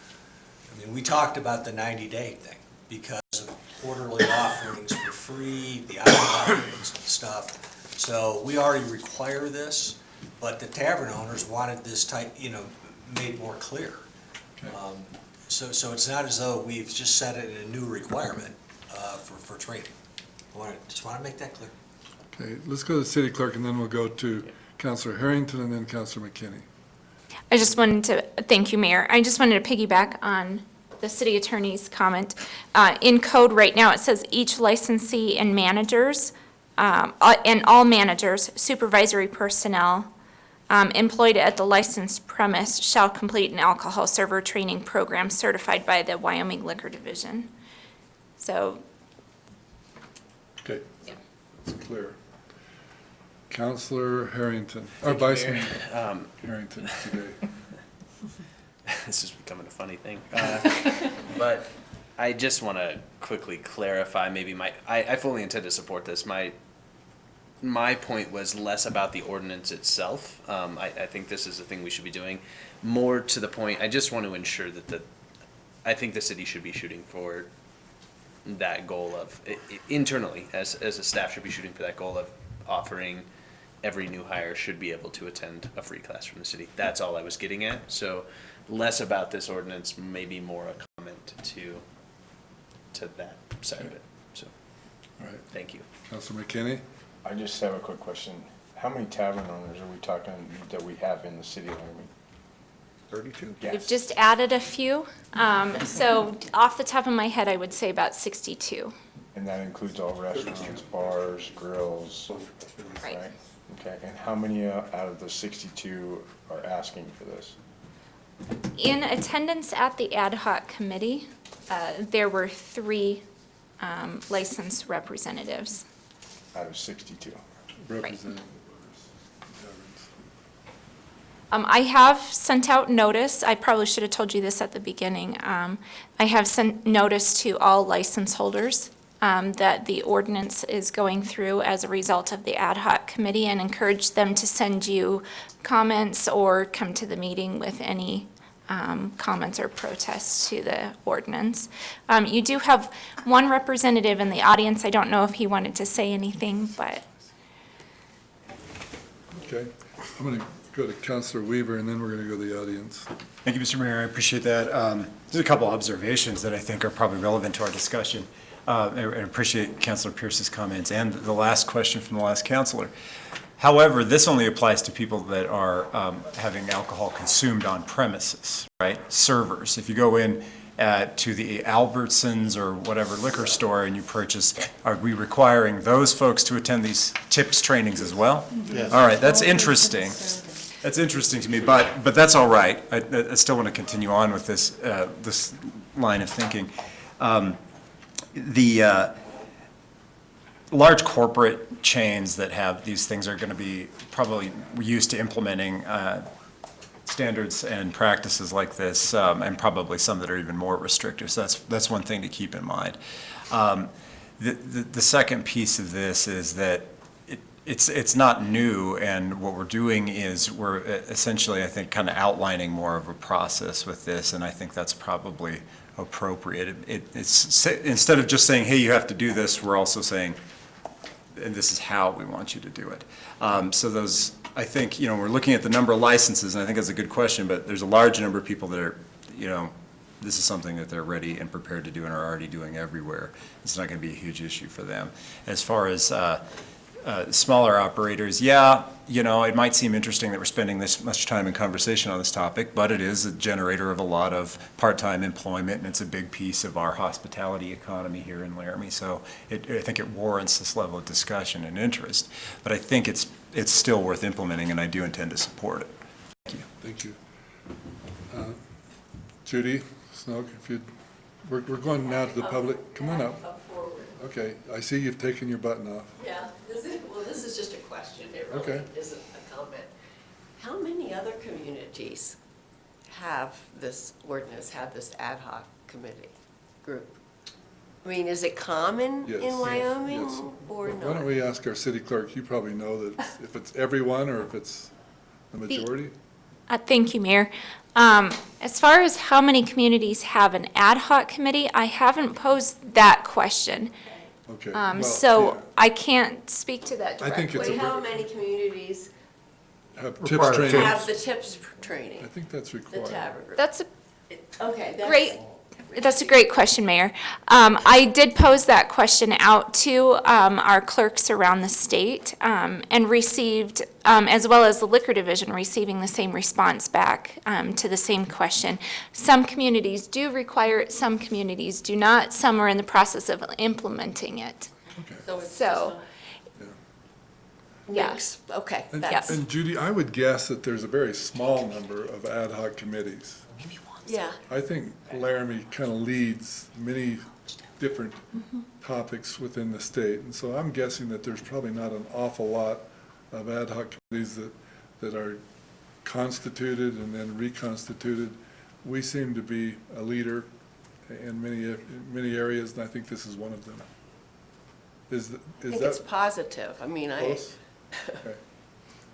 I mean, we talked about the 90-day thing because of quarterly offerings for free, the alcohol and stuff. So we already require this, but the tavern owners wanted this type, made more clear. Okay. So it's not as though we've just set it a new requirement for training. Just want to make that clear. Okay, let's go to the city clerk, and then we'll go to Councilor Harrington and then Councilor McKinney. I just wanted to, thank you, Mayor. I just wanted to piggyback on the city attorney's comment. In code right now, it says each licensee and managers, and all managers, supervisory personnel, employed at the licensed premise shall complete an alcohol server training program certified by the Wyoming Liquor Division. So, Okay, yeah. it's clear. Councilor Harrington, or Vice Mayor Harrington today. This is becoming a funny thing. But I just want to quickly clarify, maybe I fully intend to support this. My point was less about the ordinance itself. I think this is the thing we should be doing. More to the point, I just want to ensure that I think the city should be shooting for that goal of, internally, as a staff should be shooting for that goal of offering every new hire should be able to attend a free class from the city. That's all I was getting at. So less about this ordinance, maybe more a comment to that side of it. So, All right, thank you. Councilor McKinney? I just have a quick question. How many tavern owners are we talking that we have in the city of Laramie? 32? We've just added a few. So off the top of my head, I would say about 62. And that includes all restaurants, bars, grills, Right. right? Okay, and how many out of the 62 are asking for this? In attendance at the ad hoc committee, there were 3 licensed representatives. Out of 62? Representative. I have sent out notice, I probably should have told you this at the beginning. I have sent notice to all license holders that the ordinance is going through as a result of the ad hoc committee, and encourage them to send you comments or come to the meeting with any comments or protests to the ordinance. You do have one representative in the audience. I don't know if he wanted to say anything, but. Okay, I'm going to go to Councilor Weaver, and then we're going to go to the audience. Thank you, Mr. Mayor. I appreciate that. There's a couple observations that I think are probably relevant to our discussion. I appreciate Councilor Pierce's comments and the last question from the last councilor. However, this only applies to people that are having alcohol consumed on premises, right? Servers. If you go in to the Albertsons or whatever liquor store and you purchase, are we requiring those folks to attend these TIPS trainings as well? Yes. All right, that's interesting. That's interesting to me, but that's all right. I still want to continue on with this line of thinking. The large corporate chains that have these things are going to be probably used to implementing standards and practices like this, and probably some that are even more restrictive. So that's one thing to keep in mind. The second piece of this is that it's not new, and what we're doing is we're essentially, I think, kind of outlining more of a process with this, and I think that's probably appropriate. It's instead of just saying, hey, you have to do this, we're also saying, and this is how we want you to do it. So those, I think, we're looking at the number of licenses, and I think that's a good question, but there's a large number of people that are, this is something that they're ready and prepared to do and are already doing everywhere. It's not going to be a huge issue for them. As far as smaller operators, it might seem interesting that we're spending this much time in conversation on this topic, but it is a generator of a lot of part-time employment, and it's a big piece of our hospitality economy here in Laramie. So I think it warrants this level of discussion and interest. But I think it's still worth implementing, and I do intend to support it. Thank you. Thank you. Judy Snook, we're going now to the public. Come on up. Okay, I see you've taken your button off. Yeah, this is just a question. It really Okay. isn't a comment. How many other communities have this ordinance, have this ad hoc committee group? I mean, is it common Yes. in Wyoming Yes. or Why don't not? we ask our city clerk? You probably know that if it's everyone or if it's the majority. Thank you, Mayor. As far as how many communities have an ad hoc committee, I haven't posed that question. Okay. So yeah. I can't speak to that I think directly. it's How many communities have tips Require training. tips. Have the tips training, I think that's the required. tavern group. That's a Okay, That's a great question, Mayor. I did pose that question out to our clerks around the state and received, as well as the Liquor Division, receiving the same response back to the same question. Some communities do require it, some communities do not. Some are in the process of implementing it. So it's So, yeah. mix, okay. And that's- and Judy, I would guess that there's a very small number of ad hoc committees. Yeah. I think Laramie kind of leads many different topics within the state. And so I'm guessing that there's probably not an awful lot of ad hoc committees that are constituted and then reconstituted. We seem to be a leader in many areas, and I think this is one of them. I think it's positive. I mean, close? Okay.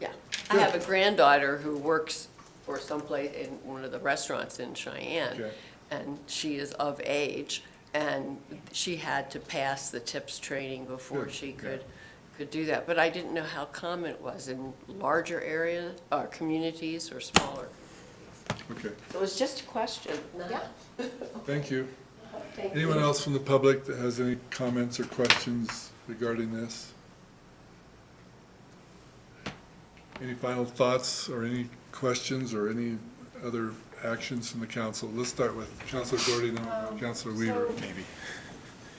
yeah. I have a granddaughter who works for someplace in one of the restaurants in Cheyenne. Okay. And she is of age, and she had to pass the tips training before Good, she could do that. But I didn't know how common it was in larger areas, or communities, or smaller. Okay, It was just a question. Yeah. thank you. Thank Anyone you. else from the public that has any comments or questions regarding this? Any final thoughts or any questions or any other actions from the council? Let's start with Councilor Doherty and then Councilor Weaver. Maybe.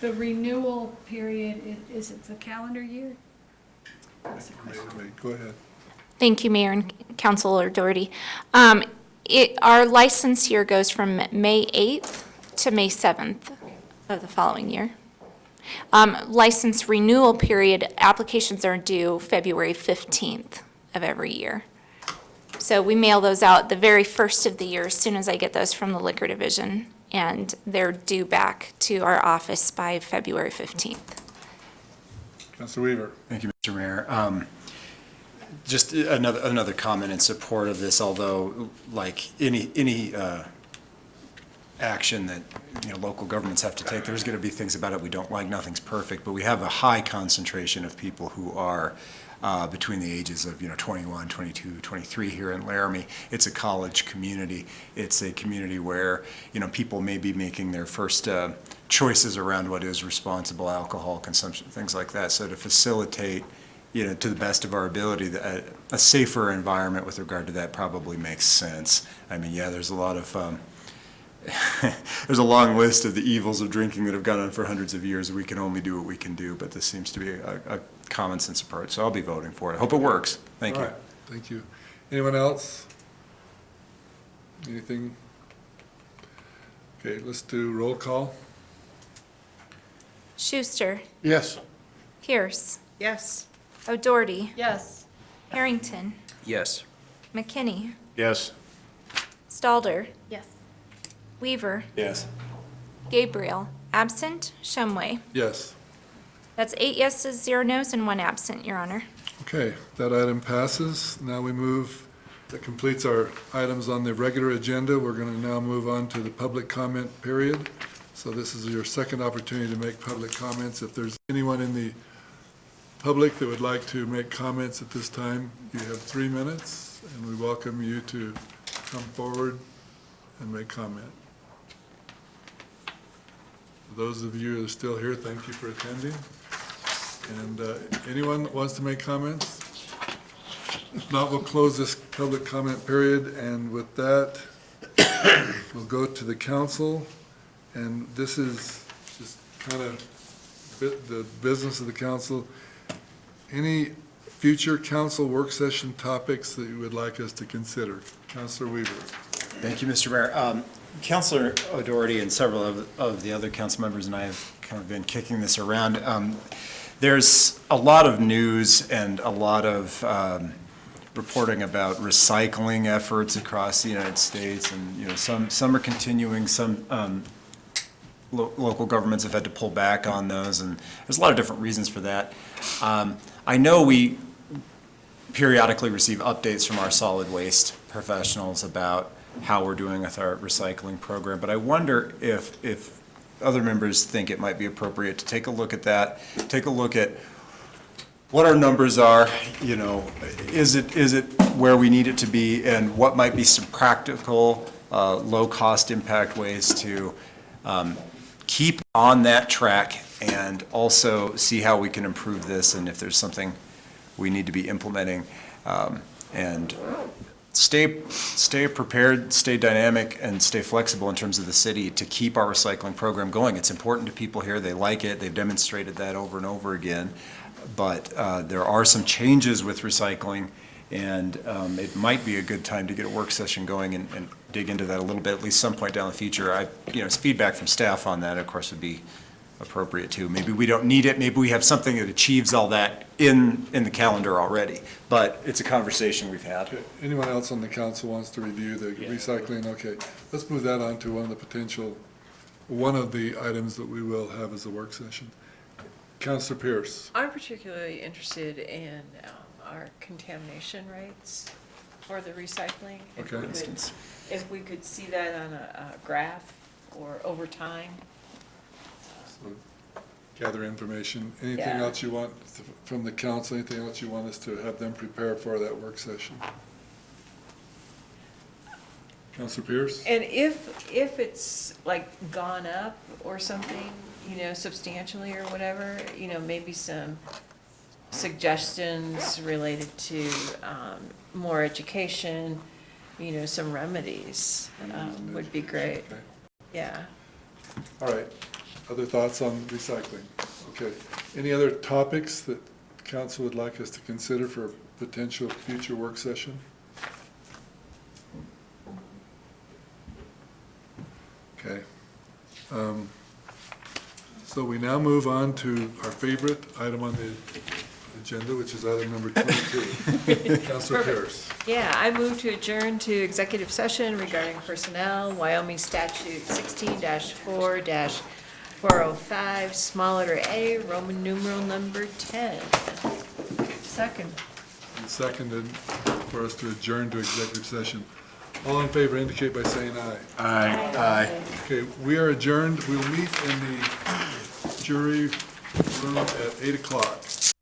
The renewal period, is it the calendar year? Wait, go ahead. Thank you, Mayor and Councilor Doherty. Our license year goes from May 8th to May 7th of the following year. License renewal period, applications are due February 15th of every year. So we mail those out the very first of the year as soon as I get those from the Liquor Division, and they're due back to our office by February 15th. Councilor Weaver. Thank you, Mr. Mayor. Just another comment in support of this, although like any action that, local governments have to take, there's going to be things about it we don't like. Nothing's perfect, but we have a high concentration of people who are between the ages of 21, 22, 23 here in Laramie. It's a college community. It's a community where people may be making their first choices around what is responsible alcohol consumption, things like that. So to facilitate, to the best of our ability, a safer environment with regard to that probably makes sense. I mean, yeah, there's a lot of there's a long list of the evils of drinking that have gone on for hundreds of years. We can only do what we can do, but this seems to be a common sense approach, so I'll be voting for it. Hope it works. Thank you. All right, thank you. Anyone else? Anything? Okay, let's do roll call. Schuster, Yes. Pierce, Yes. O'Doherty, Yes. Harrington, Yes. McKinney, Yes. Stalder, Yes. Weaver, Yes. Gabriel, absent, Shumway. Yes. That's 8 yeses, 0 nos, and 1 absent, Your Honor. Okay, that item passes. Now we move, that completes our items on the regular agenda. We're going to now move on to the public comment period. So this is your second opportunity to make public comments. If there's anyone in the public that would like to make comments at this time, you have 3 minutes, and we welcome you to come forward and make comment. For those of you who are still here, thank you for attending. And anyone that wants to make comments? If not, we'll close this public comment period, and with that, we'll go to the council. And this is just kind of the business of the council. Any future council work session topics that you would like us to consider? Councilor Weaver. Thank you, Mr. Mayor. Councilor O'Doherty and several of the other council members and I have kind of been kicking this around. There's a lot of news and a lot of reporting about recycling efforts across the United States, and some are continuing, some local governments have had to pull back on those, and there's a lot of different reasons for that. I know we periodically receive updates from our solid waste professionals about how we're doing with our recycling program, but I wonder if other members think it might be appropriate to take a look at that, take a look at what our numbers are. Is it where we need it to be and what might be some practical, low-cost impact ways to keep on that track and also see how we can improve this and if there's something we need to be implementing. And stay prepared, stay dynamic, and stay flexible in terms of the city to keep our recycling program going. It's important to people here. They like it. They've demonstrated that over and over again. But there are some changes with recycling, and it might be a good time to get a work session going and dig into that a little bit, at least some point down the future. Feedback from staff on that, of course, would be appropriate too. Maybe we don't need it. Maybe we have something that achieves all that in the calendar already. But it's a conversation we've had. Okay. Anyone else on the council wants to review the recycling? Okay, let's move that on to one of the items that we will have as a work session. Councilor Pierce. I'm particularly interested in our contamination rates for the recycling. Okay. If we could see that on a graph or over time. Gather information. Anything Yeah. else you want from the council? Anything else you want us to have them prepare for that work session? Councilor Pierce? And if it's like gone up or something, substantially or whatever, maybe some suggestions related to more education, some remedies would be great. Okay. Yeah. All right. Other thoughts on recycling? Okay. Any other topics that council would like us to consider for a potential future work session? Okay. So we now move on to our favorite item on the agenda, which is item number 22. Councilor Pierce. Yeah, I move to adjourn to executive session regarding personnel, Wyoming statute 16-4-405, small letter A, Roman numeral number 10. Second. And seconded for us to adjourn to executive session. All in favor indicate by saying aye. Aye. Aye. Okay, we are adjourned. We'll meet in the jury room at 8 o'clock.